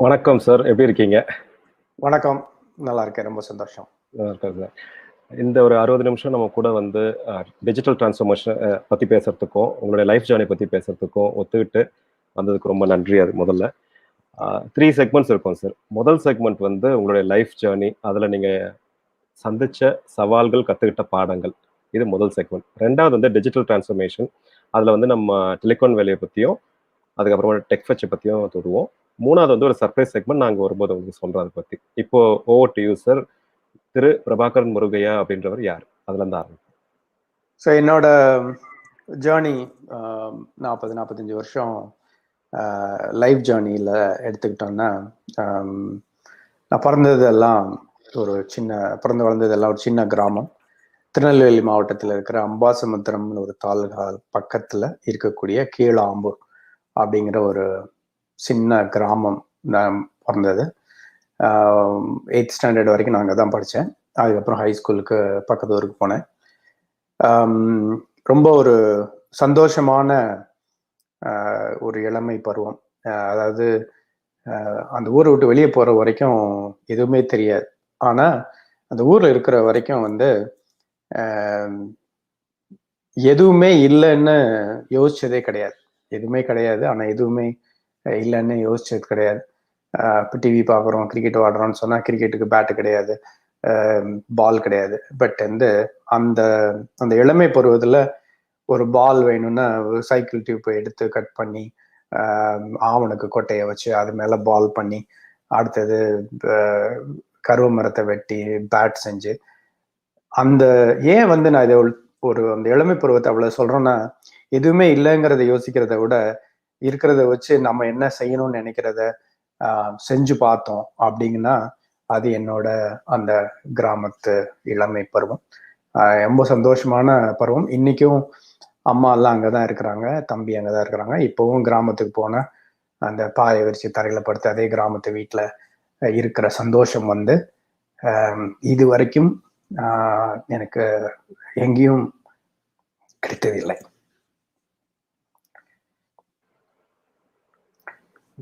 வணக்கம் சார், எப்படி இருக்கீங்க? வணக்கம். நல்லா இருக்கேன். ரொம்ப சந்தோஷம். நல்லா இருக்கேன் சார். இந்த ஒரு 60 நிமிஷம் நம்ம கூட வந்து டிஜிட்டல் டிரான்ஸ்ஃபர்மேஷன் பத்தி பேசுறதுக்கும், உங்களுடைய லைஃப் ஜர்னி பத்தி பேசுறதுக்கும் ஒத்துக்கிட்டு வந்ததுக்கு ரொம்ப நன்றி அது முதல்ல. 3 செக்மெண்ட்ஸ் இருக்கும் சார். முதல் செக்மெண்ட் வந்து உங்களுடைய லைஃப் ஜர்னி. அதுல நீங்க சந்திச்ச சவால்கள், கத்துக்கிட்ட பாடங்கள். இது முதல் செக்மெண்ட். 2வது வந்து டிஜிட்டல் டிரான்ஸ்ஃபர்மேஷன். அதுல வந்து நம்ம டெலிகான் வேலைய பத்தியும், அதுக்கப்புறமா டெக் ஃபெட்ச் பத்தியும் தொடுவோம். 3வது வந்து ஒரு சர்ப்ரைஸ் செக்மெண்ட் நாங்க வரும்போது உங்களுக்கு சொல்றோம் அத பத்தி. இப்போ ஓவர் டு யூ சார். திரு பிரபாகரன் முருகையா அப்படின்றவர் யார்? அதுல இருந்து ஆரம்பிப்போம். ஸோ என்னோட ஜேர்னி 40-45 வருஷம் லைஃப் ஜேர்னியில் எடுத்துக்கிட்டோம்னா, நான் பிறந்ததெல்லாம் பிறந்து வளர்ந்ததெல்லாம் ஒரு சின்ன கிராமம். திருநெல்வேலி மாவட்டத்தில் இருக்கிற அம்பாசமுத்திரம்னு ஒரு தாலுகா பக்கத்தில் இருக்கக்கூடிய கீழாம்பூர் அப்படிங்கிற ஒரு சின்ன கிராமம் நான் பிறந்தது. 8th ஸ்டாண்டர்ட் வரைக்கும் நான் அங்கே தான் படித்தேன். அதுக்கப்புறம் ஹை ஸ்கூலுக்கு பக்கத்து ஊருக்கு போனேன். ரொம்ப ஒரு சந்தோஷமான ஒரு இளமை பருவம். அதாவது அந்த ஊரை விட்டு வெளியே போகிற வரைக்கும் எதுவுமே தெரியாது. ஆனால் அந்த ஊரில் இருக்கிற வரைக்கும் வந்து எதுவுமே இல்லைன்னு யோசிச்சதே கிடையாது. எதுவுமே கிடையாது, ஆனால் எதுவுமே இல்லைன்னு யோசிச்சது கிடையாது. இப்போ டிவி பார்க்குறோம், கிரிக்கெட் விளாடுறோம்னு சொன்னால் கிரிக்கெட்டுக்கு பேட்டு கிடையாது, பால் கிடையாது. பட் வந்து அந்த அந்த இளமை பருவத்தில் ஒரு பால் வேணும்னா சைக்கிள் டியூப்பை எடுத்து கட் பண்ணி ஆவணுக்கு கொட்டையை வச்சு அது மேலே பால் பண்ணி, அடுத்தது கருவ மரத்தை வெட்டி பேட் செஞ்சு, அந்த ஏன் வந்து நான் இதை அந்த இளமை பருவத்தை அவ்வளோ சொல்கிறேன்னா, எதுவுமே இல்லைங்கிறத யோசிக்கிறத விட இருக்கிறத வச்சு நம்ம என்ன செய்யணும்னு நினைக்கிறத செஞ்சு பார்த்தோம் அப்படிங்கன்னா அது என்னோட அந்த கிராமத்து இளமை பருவம். ரொம்ப சந்தோஷமான பருவம். இன்னைக்கும் அம்மா எல்லாம் அங்கதான் இருக்கிறாங்க, தம்பி அங்கதான் இருக்கிறாங்க. இப்பவும் கிராமத்துக்கு போன அந்த பாயை விரிச்சு தரையில படுத்து அதே கிராமத்து வீட்டுல இருக்கிற சந்தோஷம் வந்து இது வரைக்கும் எனக்கு எங்கேயும் கிடைத்ததில்லை.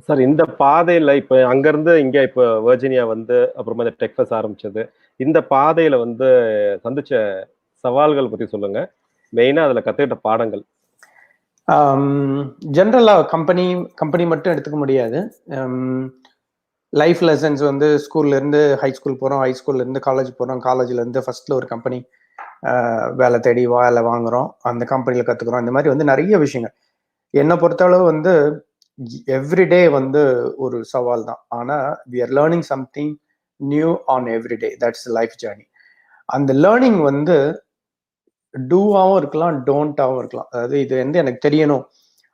சார், இந்த பாதையில இப்ப அங்க இருந்து இங்க இப்ப வர்ஜீனியா வந்து அப்புறமா இந்த டெக்ஸாஸ் ஆரம்பிச்சது, இந்த பாதையில வந்து சந்திச்ச சவால்கள் பத்தி சொல்லுங்க. மெயினா அதுல கத்துக்கிட்ட பாடங்கள். ஜென்ரலா கம்பெனி மட்டும் எடுத்துக்க முடியாது. லைஃப் லெசன்ஸ் வந்து ஸ்கூல்ல இருந்து ஹை ஸ்கூல் போறோம், ஹை ஸ்கூல்ல இருந்து காலேஜ் போறோம், காலேஜ்ல இருந்து ஃபர்ஸ்ட்ல ஒரு கம்பெனி வேலை தேடி வேலை வாங்குறோம், அந்த கம்பெனியில கத்துக்கிறோம். இந்த மாதிரி வந்து நிறைய விஷயங்கள். என்னை பொறுத்தளவு வந்து எவ்ரிடே வந்து ஒரு சவால் தான். ஆனா we are learning something new on everyday. That's life journey. அந்த லேர்னிங் வந்து டூவாகவும் இருக்கலாம், டோன்ட்டாகவும் இருக்கலாம். அதாவது இது வந்து எனக்கு தெரியணும்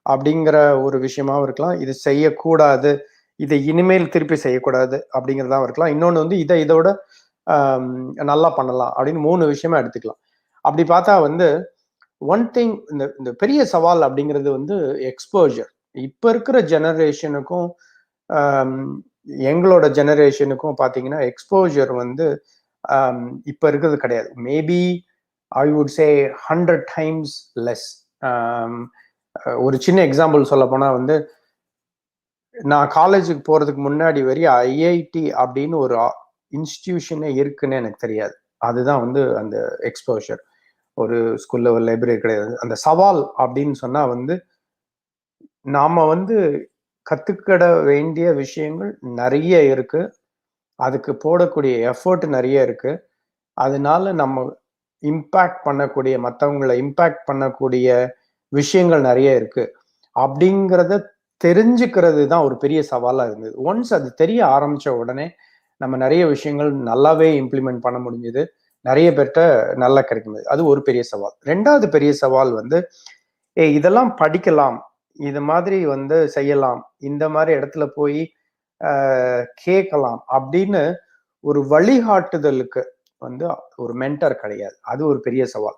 அப்படிங்கிற ஒரு விஷயமாவும் இருக்கலாம், இது செய்யக்கூடாது, இதை இனிமேல் திருப்பி செய்யக்கூடாது அப்படிங்கிறதாவும் இருக்கலாம். இன்னொன்று வந்து இதோட நல்லா பண்ணலாம் அப்படின்னு 3 விஷயமா எடுத்துக்கலாம். அப்படி பார்த்தா வந்து ஒன் திங், இந்த பெரிய சவால் அப்படிங்கிறது வந்து எக்ஸ்போஜர். இப்ப இருக்கிற ஜெனரேஷனுக்கும் எங்களோட ஜெனரேஷனுக்கும் பார்த்தீங்கன்னா எக்ஸ்போஜர் வந்து இப்ப இருக்கிறது கிடையாது. Maybe I would say 100 times less. ஒரு சின்ன எக்ஸாம்பிள் சொல்ல போனா வந்து, நான் காலேஜுக்கு போறதுக்கு முன்னாடி வரையும் ஐஐடி அப்படின்னு ஒரு இன்ஸ்டிடியூஷனே இருக்குன்னு எனக்கு தெரியாது. அதுதான் வந்து அந்த எக்ஸ்போஷர். ஒரு ஸ்கூல்ல ஒரு லைப்ரரி கிடையாது. அந்த சவால் அப்படின்னு சொன்னா வந்து நாம வந்து கத்துக்கிட வேண்டிய விஷயங்கள் நிறைய இருக்கு, அதுக்கு போடக்கூடிய எஃபர்ட் நிறைய இருக்கு, அதனால நம்ம இம்பாக்ட் பண்ணக்கூடிய, மற்றவங்களை இம்பாக்ட் பண்ணக்கூடிய விஷயங்கள் நிறைய இருக்கு அப்படிங்கிறத தெரிஞ்சுக்கிறது தான் ஒரு பெரிய சவாலா இருந்தது. ஒன்ஸ் அது தெரிய ஆரம்பிச்ச உடனே நம்ம நிறைய விஷயங்கள் நல்லாவே இம்ப்ளிமெண்ட் பண்ண முடிஞ்சது, நிறைய பேர்கிட்ட நல்லா கிடைக்கும். அது ஒரு பெரிய சவால். 2வது பெரிய சவால் வந்து இதெல்லாம் படிக்கலாம், இது மாதிரி வந்து செய்யலாம், இந்த மாதிரி இடத்துல போய் கேட்கலாம் அப்படின்னு ஒரு வழிகாட்டுதலுக்கு வந்து ஒரு மென்டார் கிடையாது. அது ஒரு பெரிய சவால்.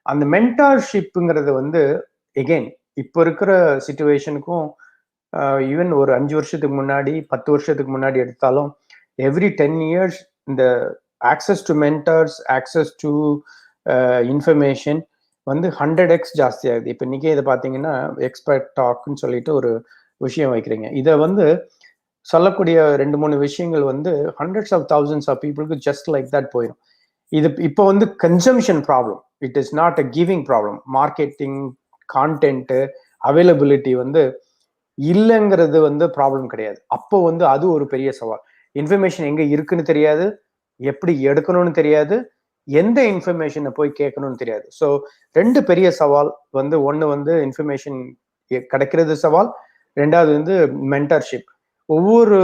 அந்த மென்டார்ஷிப்புங்கிறது வந்து எகெயின் இப்போ இருக்கிற சிச்சுவேஷனுக்கும் ஈவன் ஒரு 5 வருஷத்துக்கு முன்னாடி 10 வருஷத்துக்கு முன்னாடி எடுத்தாலும் எவ்ரி 10 years இந்த access to mentors, access to information வந்து 100x ஜாஸ்தி ஆகுது. இப்போ இன்னைக்கே இதை பார்த்தீங்கன்னா எக்ஸ்பர்ட் டாக்னு சொல்லிட்டு ஒரு விஷயம் வைக்கிறீங்க. இதை வந்து சொல்லக்கூடிய 2-3 விஷயங்கள் வந்து ஹண்ட்ரட்ஸ் ஆஃப் தௌசண்ட்ஸ் ஆஃப் பீப்புளுக்கு ஜஸ்ட் லைக் தட் போயிடும். இது இப்போ வந்து consumption problem, it is not a giving problem. Marketing, content, availability வந்து இல்லைங்கிறது வந்து ப்ராப்ளம் கிடையாது. அப்போ வந்து அது ஒரு பெரிய சவால். இன்ஃபர்மேஷன் எங்க இருக்குன்னு தெரியாது, எப்படி எடுக்கணும்னு தெரியாது, எந்த இன்ஃபர்மேஷனை போய் கேட்கணும்னு தெரியாது. ஸோ 2 பெரிய சவால் வந்து, ஒன்று வந்து இன்ஃபர்மேஷன் கிடைக்கிறது சவால், 2வது வந்து மென்டர்ஷிப். ஒவ்வொரு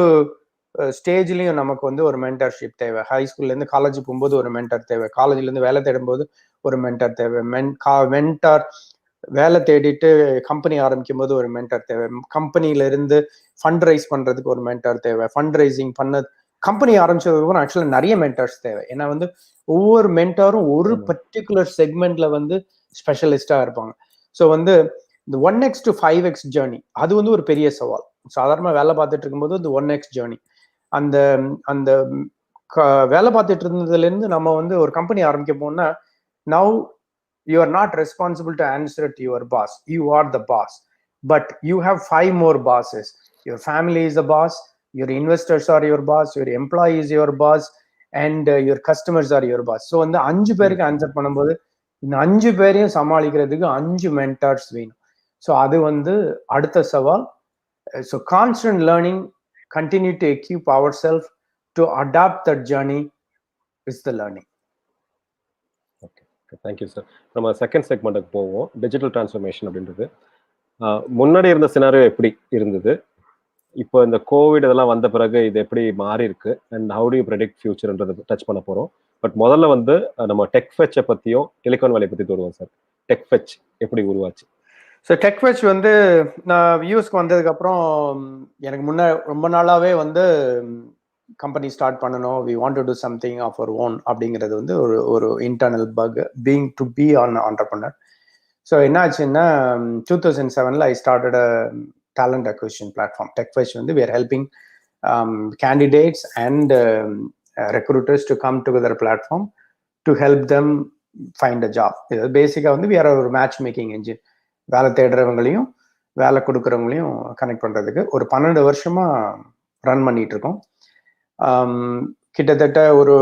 ஸ்டேஜ்லயும் நமக்கு வந்து ஒரு மென்டர்ஷிப் தேவை. ஹை ஸ்கூல்ல இருந்து காலேஜ் போகும்போது ஒரு மென்டர் தேவை, காலேஜ்ல இருந்து வேலை தேடும்போது ஒரு மென்டர் தேவை, மென்டார் வேலை தேடிட்டு கம்பெனி ஆரம்பிக்கும் போது ஒரு மென்டர் தேவை, கம்பெனில இருந்து ஃபண்ட் ரைஸ் பண்றதுக்கு ஒரு மென்டர் தேவை, ஃபண்ட் ரைசிங் பண்ண கம்பெனி ஆரம்பிச்சதுக்கு ஆக்சுவலா நிறைய மென்டர்ஸ் தேவை. ஏன்னா வந்து ஒவ்வொரு மென்டாரும் ஒரு பர்டிகுலர் செக்மெண்ட்ல வந்து ஸ்பெஷலிஸ்டா இருப்பாங்க. ஸோ வந்து இந்த 1x to 5x ஜேர்னி அது வந்து ஒரு பெரிய சவால். சாதாரண வேலை பார்த்துட்டு இருக்கும்போது இந்த 1x ஜேர்னி, அந்த அந்த வேலை பார்த்துட்டு இருந்ததுல இருந்து நம்ம வந்து ஒரு கம்பெனி ஆரம்பிக்க போனா, now you are not responsible to answer to your boss, you are the boss, but you have 5 more bosses. Your family is the boss, your investors are your boss, your employee is your boss, and your customers are your boss. So அந்த 5 பேருக்கு answer பண்ணும்போது இந்த 5 பேரையும் சமாளிக்கிறதுக்கு 5 mentors வேணும். So அது வந்து அடுத்த சவால். So constant learning, continue to equip our self to adapt that journey is the learning. Okay, thank you sir. நம்ம செகண்ட் செக்மெண்ட்டுக்கு போவோம், டிஜிட்டல் டிரான்ஸ்ஃபர்மேஷன் அப்படின்றது. முன்னாடி இருந்த சினாரியோ எப்படி இருந்தது, இப்போ இந்த கோவிட் இதெல்லாம் வந்த பிறகு இது எப்படி மாறி இருக்கு, and how do you predict ஃபியூச்சர்ன்றது டச் பண்ண போகிறோம். பட் முதல்ல வந்து நம்ம டெக் ஃபெச்சை பற்றியும் டெலிகான் வேலை பற்றி வருவோம் சார். டெக் ஃபெச் எப்படி உருவாச்சு? ஸோ டெக் ஃபெச் வந்து நான் யூஎஸ்க்கு வந்ததுக்கப்புறம் எனக்கு ரொம்ப நாளாகவே வந்து கம்பெனி ஸ்டார்ட் பண்ணணும், we want to do something of our own அப்படிங்கிறது வந்து ஒரு internal bug, being to be an entrepreneur. So என்ன ஆச்சுன்னா 2007 I started a talent acquisition platform. TechFetch வந்து we are helping candidates and recruiters to come together a platform to help them find a job. இது பேசிக்காக வந்து we are ஒரு match making engine. வேலை தேடுறவங்களையும் வேலை கொடுக்குறவங்களையும் connect பண்ணுறதுக்கு ஒரு 12 வருஷமா ரன் பண்ணிட்டு இருக்கோம். கிட்டத்தட்ட ஒரு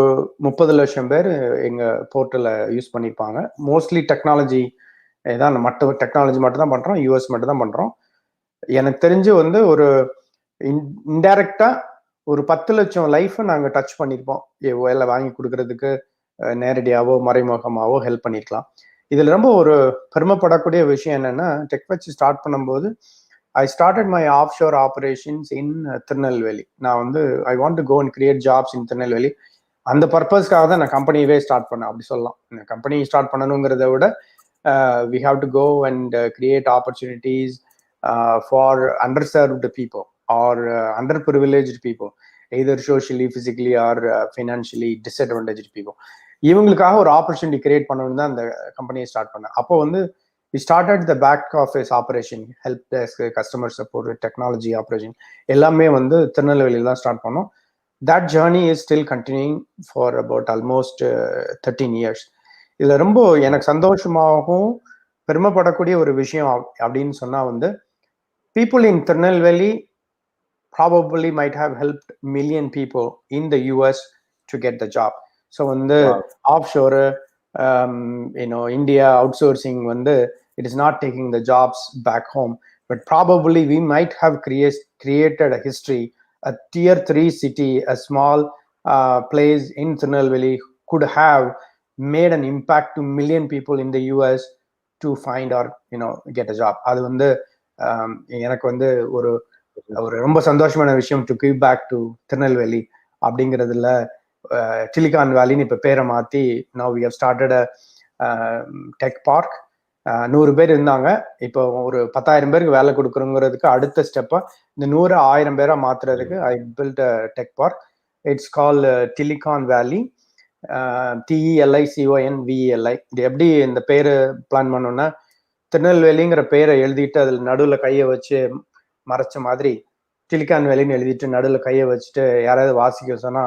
30 லட்சம் பேர் எங்கள் போர்ட்டலை யூஸ் பண்ணியிருப்பாங்க. மோஸ்ட்லி டெக்னாலஜி தான், டெக்னாலஜி மட்டும் தான் பண்ணுறோம், யூஎஸ் மட்டும் தான் பண்ணுறோம். எனக்கு தெரிஞ்சு வந்து ஒரு இன்டைரக்டா ஒரு 10 லட்சம் லைஃப்பை நாங்கள் டச் பண்ணியிருப்போம். வேலை வாங்கி கொடுக்கறதுக்கு நேரடியாவோ மறைமுகமாவோ ஹெல்ப் பண்ணியிருக்கலாம். இதில் ரொம்ப ஒரு பெருமைப்படக்கூடிய விஷயம் என்னன்னா, டெக்ஃபெச் ஸ்டார்ட் பண்ணும்போது I started my offshore operations in Tirunelveli. நான் வந்து I want to go and create jobs in Tirunelveli. அந்த பர்பஸ்க்காக தான் நான் கம்பெனியவே ஸ்டார்ட் பண்ணேன் அப்படி சொல்லலாம். கம்பெனி ஸ்டார்ட் பண்ணணுங்கிறத விட we have to go and create opportunities for underserved people or underprivileged people, either socially, physically or financially disadvantaged people. இவங்களுக்காக ஒரு ஆப்பர்ச்சுனிட்டி கிரியேட் பண்ணணும்னு தான் அந்த கம்பெனியை ஸ்டார்ட் பண்ணேன். அப்போ வந்து we started the back office operation, help desk, customer support, technology operation எல்லாமே வந்து திருநெல்வேலியில் தான் ஸ்டார்ட் பண்ணோம். That journey is still continuing for about almost 13 years. இதுல ரொம்ப எனக்கு சந்தோஷமாகவும் பெருமைப்படக்கூடிய ஒரு விஷயம் அப்படின்னு சொன்னா வந்து, people in Tirunelveli probably might have helped million people in the US to get the job. So வந்து offshore, India outsourcing வந்து it is not taking the jobs back home, but probably we might have created a history. A tier 3 city, a small place in Tirunelveli could have made an impact to million people in the US to find or get a job. அது வந்து எனக்கு வந்து ஒரு ரொம்ப சந்தோஷமான விஷயம், to give back to Tirunelveli அப்படிங்கிறதுல டிலிகான் வேலின்னு இப்போ பேரை மாற்றி now we have started a tech park. 100 பேர் இருந்தாங்க, இப்போ ஒரு 10,000 பேருக்கு வேலை கொடுக்குறோங்கிறதுக்கு அடுத்த ஸ்டெப்பா இந்த 100,000 பேரா மாத்துறதுக்கு I built a tech park. It's called TiliconVeli, TELICONVELI. இது எப்படி இந்த பேரு பிளான் பண்ணோம்னா, திருநெல்வேலிங்கிற பேரை எழுதிட்டு அதில் நடுவில் கையை வச்சு மறைச்ச மாதிரி டிலிகான் வேலின்னு எழுதிட்டு நடுவில் கையை வச்சுட்டு யாராவது வாசிக்க சொன்னா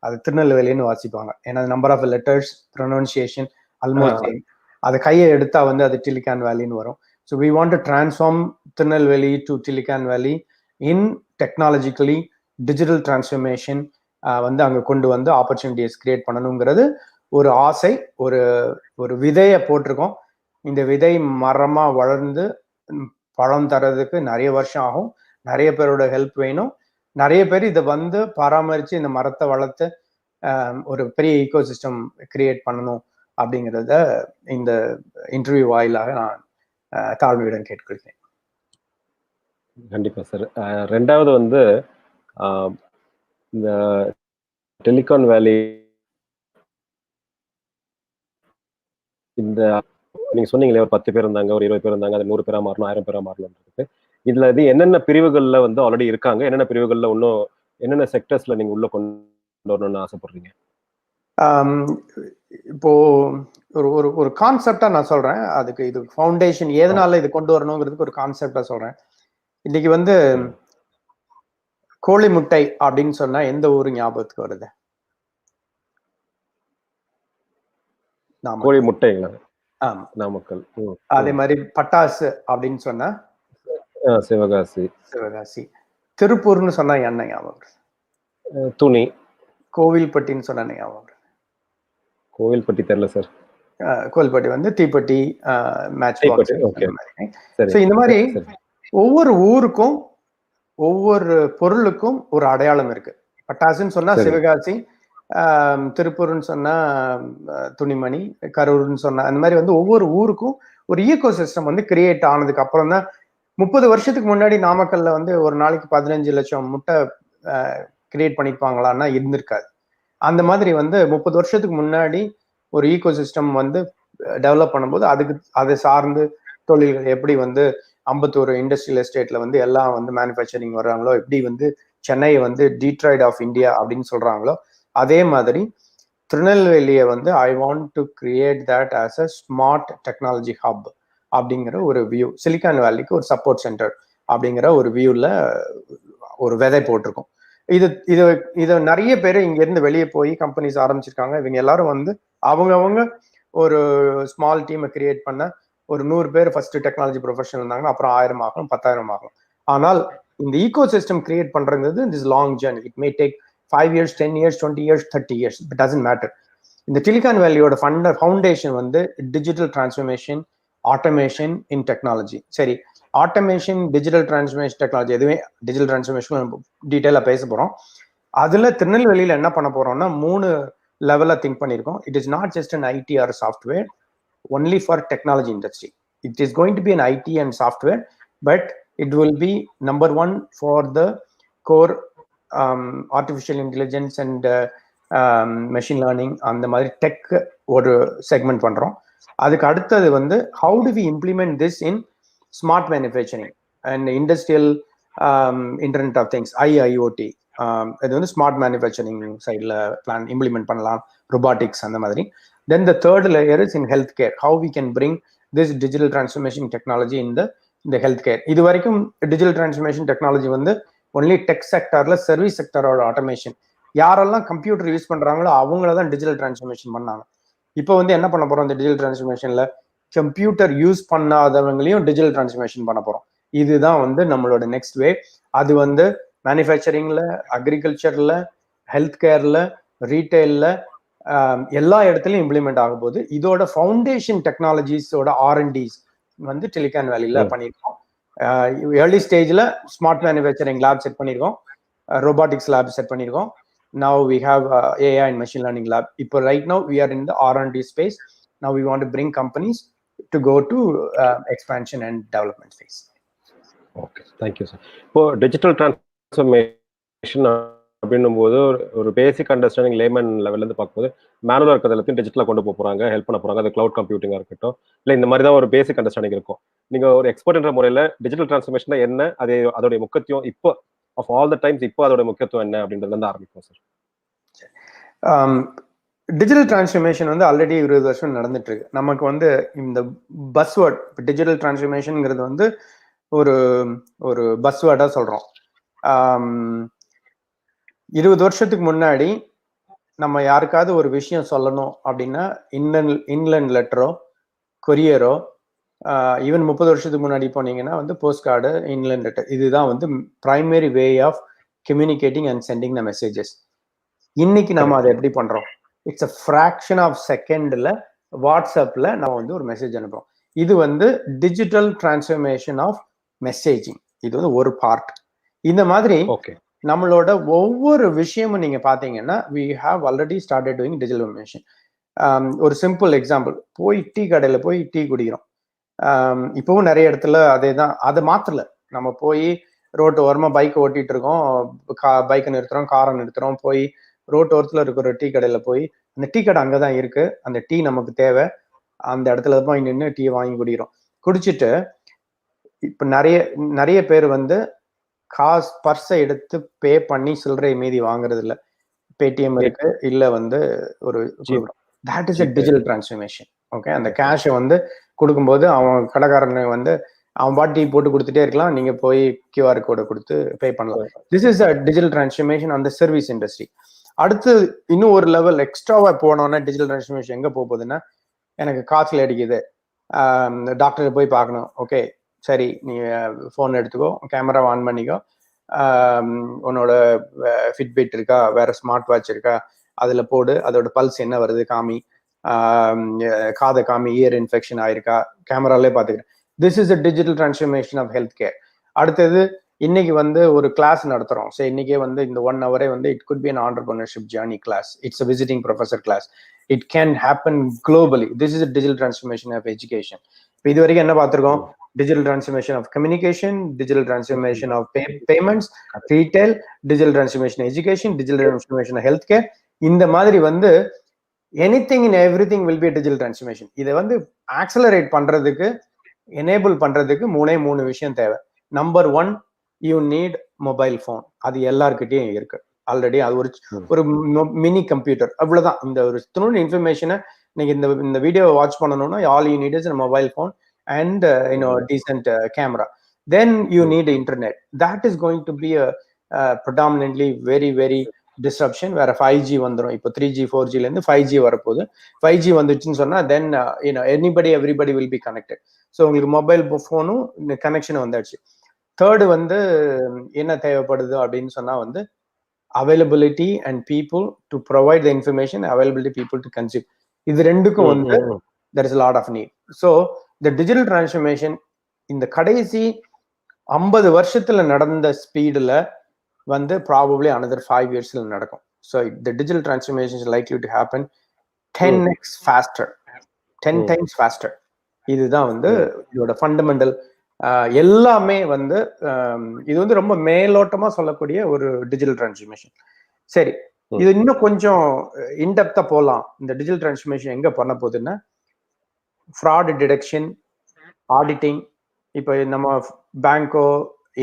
அது திருநெல்வேலின்னு வாசிப்பாங்க. ஏன்னா number of letters, pronunciation almost same. அது கையை எடுத்தா வந்து அது டிலிகான் வேலின்னு வரும். So we want to transform Tirunelveli to Tilicon Veli in technologically digital transformation வந்து அங்கே கொண்டு வந்து ஆப்பர்ச்சுனிட்டிஸ் கிரியேட் பண்ணணுங்கிறது ஒரு ஆசை. ஒரு ஒரு விதையை போட்டிருக்கோம். இந்த விதை மரமாக வளர்ந்து பழம் தரதுக்கு நிறைய வருஷம் ஆகும். நிறைய பேரோட ஹெல்ப் வேணும். நிறைய பேர் இதை வந்து பராமரித்து இந்த மரத்தை வளர்த்து ஒரு பெரிய ஈகோசிஸ்டம் கிரியேட் பண்ணணும் அப்படிங்கிறத இந்த இன்டர்வியூ வாயிலாக நான் தாழ்மையுடன் கேட்டுக்கொள்கிறேன். கண்டிப்பா சார். ரெண்டாவது வந்து இந்த டெலிகான் வேலி இந்த நீங்க சொன்னீங்களே ஒரு 10 பேர் இருந்தாங்க, ஒரு 20 பேர் இருந்தாங்க, அது 100 பேரா மாறணும், 1000 பேரா மாறணும்ன்றதுக்கு இதுல இது என்னென்ன பிரிவுகள்ல வந்து ஆல்ரெடி இருக்காங்க, என்னென்ன பிரிவுகள்ல இன்னும் என்னென்ன செக்டர்ஸ்ல நீங்க உள்ள கொண்டு வரணும்னு ஆசைப்படுறீங்க? இப்போ ஒரு ஒரு ஒரு கான்செப்டா நான் சொல்றேன். அதுக்கு இது ஃபவுண்டேஷன் எதனால இது கொண்டு வரணுங்கிறதுக்கு ஒரு கான்செப்டா சொல்றேன். இன்னைக்கு வந்து கோழி முட்டை அப்படின்னு சொன்னா எந்த ஊரு ஞாபகத்துக்கு வருது? கோழி முட்டைங்களா? ஆமா, நாமக்கல். அதே மாதிரி பட்டாசு அப்படின்னு சொன்னா சிவகாசி. சிவகாசி. திருப்பூர்னு சொன்னா என்ன ஞாபகம்? துணி. கோவில்பட்டின்னு சொன்னா ஞாபகம்? கோவில்பட்டி தெரியல சார். கோவில்பட்டி வந்து தீப்பெட்டி, மேட்ச் பாக்ஸ். ஸோ இந்த மாதிரி ஒவ்வொரு ஊருக்கும் ஒவ்வொரு பொருளுக்கும் ஒரு அடையாளம் இருக்கு. பட்டாசுன்னு சொன்னா சிவகாசி, திருப்பூர்னு சொன்னா துணிமணி, கரூர்னு சொன்னா அந்த மாதிரி வந்து ஒவ்வொரு ஊருக்கும் ஒரு ஈகோ சிஸ்டம் வந்து கிரியேட் ஆனதுக்கு அப்புறம் தான் 30 வருஷத்துக்கு முன்னாடி நாமக்கல்ல வந்து ஒரு நாளைக்கு 15 லட்சம் முட்டை கிரியேட் பண்ணிப்பாங்களான்னா இருந்திருக்காது. அந்த மாதிரி வந்து 30 வருஷத்துக்கு முன்னாடி ஒரு ஈகோ சிஸ்டம் வந்து டெவலப் பண்ணும்போது அதுக்கு அதை சார்ந்து தொழில்கள் எப்படி வந்து அம்பத்தூர் இண்டஸ்ட்ரியல் எஸ்டேட்ல வந்து எல்லாம் வந்து மேனுஃபேக்சரிங் வர்றாங்களோ, எப்படி வந்து சென்னையை வந்து டீட்ராய்ட் ஆஃப் இந்தியா அப்படின்னு சொல்றாங்களோ, அதே மாதிரி திருநெல்வேலியை வந்து ஐ want to create that as a smart technology hub அப்படிங்கிற ஒரு வியூ, சிலிகான் வேலிக்கு ஒரு சப்போர்ட் சென்டர் அப்படிங்கிற ஒரு வியூல ஒரு விதை போட்டிருக்கோம். இது நிறைய பேர் இங்க இருந்து வெளியே போய் கம்பெனிஸ் ஆரம்பிச்சிருக்காங்க. இவங்க எல்லாரும் வந்து அவங்க ஒரு ஸ்மால் டீமை கிரியேட் பண்ண ஒரு 100 பேர் ஃபர்ஸ்ட் டெக்னாலஜி ப்ரொஃபஷனல் இருந்தாங்கன்னா அப்புறம் 1000 ஆகணும், 10,000 ஆகணும். ஆனால் இந்த ஈகோ சிஸ்டம் கிரியேட் பண்றது this long journey. It may take 5 years, 10 years, 20 years, 30 years. It doesn't matter. இந்த டிலிகான் வேலியோட ஃபவுண்டேஷன் வந்து டிஜிட்டல் டிரான்ஸ்ஃபர்மேஷன், ஆட்டோமேஷன் இன் டெக்னாலஜி. சரி, ஆட்டோமேஷன், டிஜிட்டல் டிரான்ஸ்ஃபர்மேஷன் டெக்னாலஜி எதுவுமே டிஜிட்டல் டிரான்ஸ்ஃபர்மேஷன் டீட்டெயிலாக பேச போகிறோம். அதில் திருநெல்வேலியில் என்ன பண்ண போகிறோம்னா 3 லெவலில் திங்க் பண்ணியிருக்கோம். It is not just an ID R software only for technology industry. It is going to be an IT and software, but it will be number one for the core artificial intelligence and machine learning. அந்த மாதிரி tech ஒரு segment பண்றோம். அதுக்கு அடுத்தது வந்து how do we implement this in smart manufacturing and industrial internet of things, IIoT. இது வந்து smart manufacturing சைடில் பிளான் இம்ப்ளிமெண்ட் பண்ணலாம், ரொபாட்டிக்ஸ் அந்த மாதிரி. Then the third layer is in healthcare. How we can bring this digital transformation technology in the healthcare. இது வரைக்கும் digital transformation technology வந்து only tech sectorல service செக்டரோட automation, யாரெல்லாம் கம்ப்யூட்டர் யூஸ் பண்றாங்களோ அவங்கள தான் டிஜிட்டல் டிரான்ஸ்ஃபர்மேஷன் பண்ணாங்க. இப்போ வந்து என்ன பண்ண போறோம் இந்த டிஜிட்டல் டிரான்ஸ்ஃபர்மேஷன்ல? கம்ப்யூட்டர் யூஸ் பண்ணாதவங்களையும் டிஜிட்டல் டிரான்ஸ்ஃபர்மேஷன் பண்ண போறோம். இதுதான் வந்து நம்மளோட நெக்ஸ்ட் வே. அது வந்து மேனுஃபேக்சரிங்ல, அக்ரிகல்ச்சர்ல, ஹெல்த் கேர்ல, ரீட்டைல்ல எல்லா இடத்துலையும் இம்ப்ளிமெண்ட் ஆகும் போது இதோட ஃபவுண்டேஷன் டெக்னாலஜிஸோட R&Ds வந்து டெலிகான் வேலியில பண்ணியிருக்கோம். ஏர்லி ஸ்டேஜ்ல ஸ்மார்ட் மேனுஃபேக்சரிங் லேப் செட் பண்ணியிருக்கோம், ரோபாட்டிக்ஸ் லேப் செட் பண்ணியிருக்கோம். Now we have AI and machine learning lab. இப்போ right now we are in the R&D space. Now we want to bring companies to go to expansion and development phase. Okay, thank you sir. இப்போ digital transformation அப்படின்னும் போது ஒரு basic understanding layman லெவல்ல இருந்து பார்க்கும்போது மேனுவலா இருக்கிறது எல்லாத்தையும் டிஜிட்டலா கொண்டு போறாங்க, ஹெல்ப் பண்ண போறாங்க. அது கிளவுட் கம்ப்யூட்டிங்கா இருக்கட்டும், இல்ல இந்த மாதிரி தான் ஒரு பேசிக் அண்டர்ஸ்டாண்டிங் இருக்கும். நீங்க ஒரு எக்ஸ்பர்ட்ன்ற முறையில டிஜிட்டல் டிரான்ஸ்ஃபர்மேஷன் என்ன, அது அதோட முக்கியத்துவம் இப்போ ஆஃப் ஆல் த டைம்ஸ் இப்போ அதோட முக்கியத்துவம் என்ன அப்படின்றதுல இருந்து ஆரம்பிக்கும் சார். டிஜிட்டல் டிரான்ஸ்ஃபர்மேஷன் வந்து ஆல்ரெடி 20 வருஷம் நடந்துட்டு இருக்கு. நமக்கு வந்து இந்த பஸ்வேர்ட் டிஜிட்டல் டிரான்ஸ்ஃபர்மேஷன்ங்கிறது வந்து ஒரு ஒரு பஸ்வேர்டா சொல்றோம். 20 வருஷத்துக்கு முன்னாடி நம்ம யாருக்காவது ஒரு விஷயம் சொல்லணும் அப்படின்னா இன்லேண்ட் லெட்டரோ, கொரியரோ, ஈவன் 30 வருஷத்துக்கு முன்னாடி போனீங்கன்னா வந்து போஸ்ட் கார்டு, இன்லேண்ட் லெட்டர், இதுதான் வந்து primary way of communicating and sending the messages. இன்னைக்கு நம்ம அதை எப்படி பண்றோம்? இட்ஸ் அ ஃபிராக்ஷன் ஆஃப் செகண்ட்ல வாட்ஸ்அப்ல நம்ம வந்து ஒரு மெசேஜ் அனுப்புறோம். இது வந்து டிஜிட்டல் டிரான்ஸ்ஃபர்மேஷன் ஆஃப் மெசேஜிங். இது வந்து ஒரு பார்ட். இந்த மாதிரி நம்மளோட ஒவ்வொரு விஷயமும் நீங்க பாத்தீங்கன்னா we have already started doing digital transformation. ஒரு சிம்பிள் எக்ஸாம்பிள், போய் டீ கடையில போய் டீ குடிக்கிறோம். இப்பவும் நிறைய இடத்துல அதே தான். அதை மாத்தல. நம்ம போய் ரோட்டு ஓரமா பைக் ஓட்டிட்டு இருக்கோம், பைக்கை நிறுத்துறோம், காரை நிறுத்துறோம், போய் ரோட்டு ஓரத்துல இருக்கிற டீ கடையில போய், அந்த டீ கடை அங்கதான் இருக்கு, அந்த டீ நமக்கு தேவை, அந்த இடத்துல போய் நின்று டீ வாங்கி குடிக்கிறோம். குடிச்சிட்டு இப்ப நிறைய நிறைய பேர் வந்து காசு பர்ஸை எடுத்து பே பண்ணி சில்லறை மீதி வாங்குறது இல்ல. பேடிஎம் இருக்கு, இல்ல வந்து ஒரு that is a digital transformation. Okay, அந்த கேஷை வந்து கொடுக்கும்போது அவன் கடைக்காரன் வந்து அவன் பாட்டி போட்டு கொடுத்துட்டே இருக்கலாம், நீங்க போய் கியூஆர் கோடை கொடுத்து பே பண்ணலாம். This is a digital transformation on the service industry. அடுத்து இன்னும் ஒரு லெவல் எக்ஸ்ட்ராவா போனோம்னா டிஜிட்டல் டிரான்ஸ்ஃபர்மேஷன் எங்க போகுதுன்னா, எனக்கு காய்ச்சல் அடிக்குது, டாக்டர் போய் பார்க்கணும். ஓகே சரி, நீ ஃபோன் எடுத்துக்கோ, கேமரா ஆன் பண்ணிக்கோ, உன்னோட ஃபிட்பிட் இருக்கா, வேற ஸ்மார்ட் வாட்ச் இருக்கா, அதுல போடு, அதோட பல்ஸ் என்ன வருது காமி, காதை காமி, இயர் இன்ஃபெக்ஷன் ஆயிருக்கா, கேமராலே பாத்துக்கிறேன். This is a digital transformation of health care. அடுத்தது இன்னைக்கு வந்து ஒரு கிளாஸ் நடத்துறோம். ஸோ இன்னைக்கே வந்து இந்த 1 ஹவரே வந்து it could be an entrepreneurship journey class. It's a visiting professor class. It can happen globally. This is a digital transformation of education. இப்போ இது வரைக்கும் என்ன பார்த்துருக்கோம்? Digital transformation of communication, digital transformation of payments, retail, digital transformation education, digital transformation health care. இந்த மாதிரி வந்து anything in everything will be digital transformation. இதை வந்து ஆக்சலரேட் பண்றதுக்கு, எனேபிள் பண்றதுக்கு 3 விஷயம் தேவை. Number 1, you need mobile phone. அது எல்லார்கிட்டயும் இருக்கு ஆல்ரெடி. அது ஒரு மினி கம்ப்யூட்டர், அவ்வளவுதான். இந்த ஒரு துணு இன்ஃபர்மேஷனை நீங்க இந்த வீடியோ வாட்ச் பண்ணணும்னா all you need is a mobile phone and decent camera. Then you need internet. That is going to be a predominantly very very disruption. வேற 5G வந்துரும். இப்போ 3G 4G ல இருந்து 5G வரப்போகுது. 5G வந்துச்சுன்னு சொன்னா then everybody will be connected. So உங்களுக்கு mobile ஃபோனும் இந்த கனெக்ஷன் வந்தாச்சு. தேர்டு வந்து என்ன தேவைப்படுது அப்படின்னு சொன்னா வந்து availability and people to provide the information, availability people to consume. இது ரெண்டுக்கும் வந்து there is a lot of need. So the digital transformation இந்த கடைசி 50 வருஷத்துல நடந்த ஸ்பீடுல வந்து probably another 5 yearsல நடக்கும். So the digital transformation is likely to happen 10x faster, 10 times faster. இதுதான் வந்து இதோட ஃபண்டமெண்டல். எல்லாமே வந்து இது வந்து ரொம்ப மேலோட்டமா சொல்லக்கூடிய ஒரு டிஜிட்டல் டிரான்ஸ்ஃபர்மேஷன். சரி, இது இன்னும் கொஞ்சம் இன்டெப்தா போலாம். இந்த டிஜிட்டல் டிரான்ஸ்ஃபர்மேஷன் எங்க பண்ண போகுதுன்னா, ஃப்ராட் டிடெக்ஷன், ஆடிட்டிங். இப்போ நம்ம பேங்கோ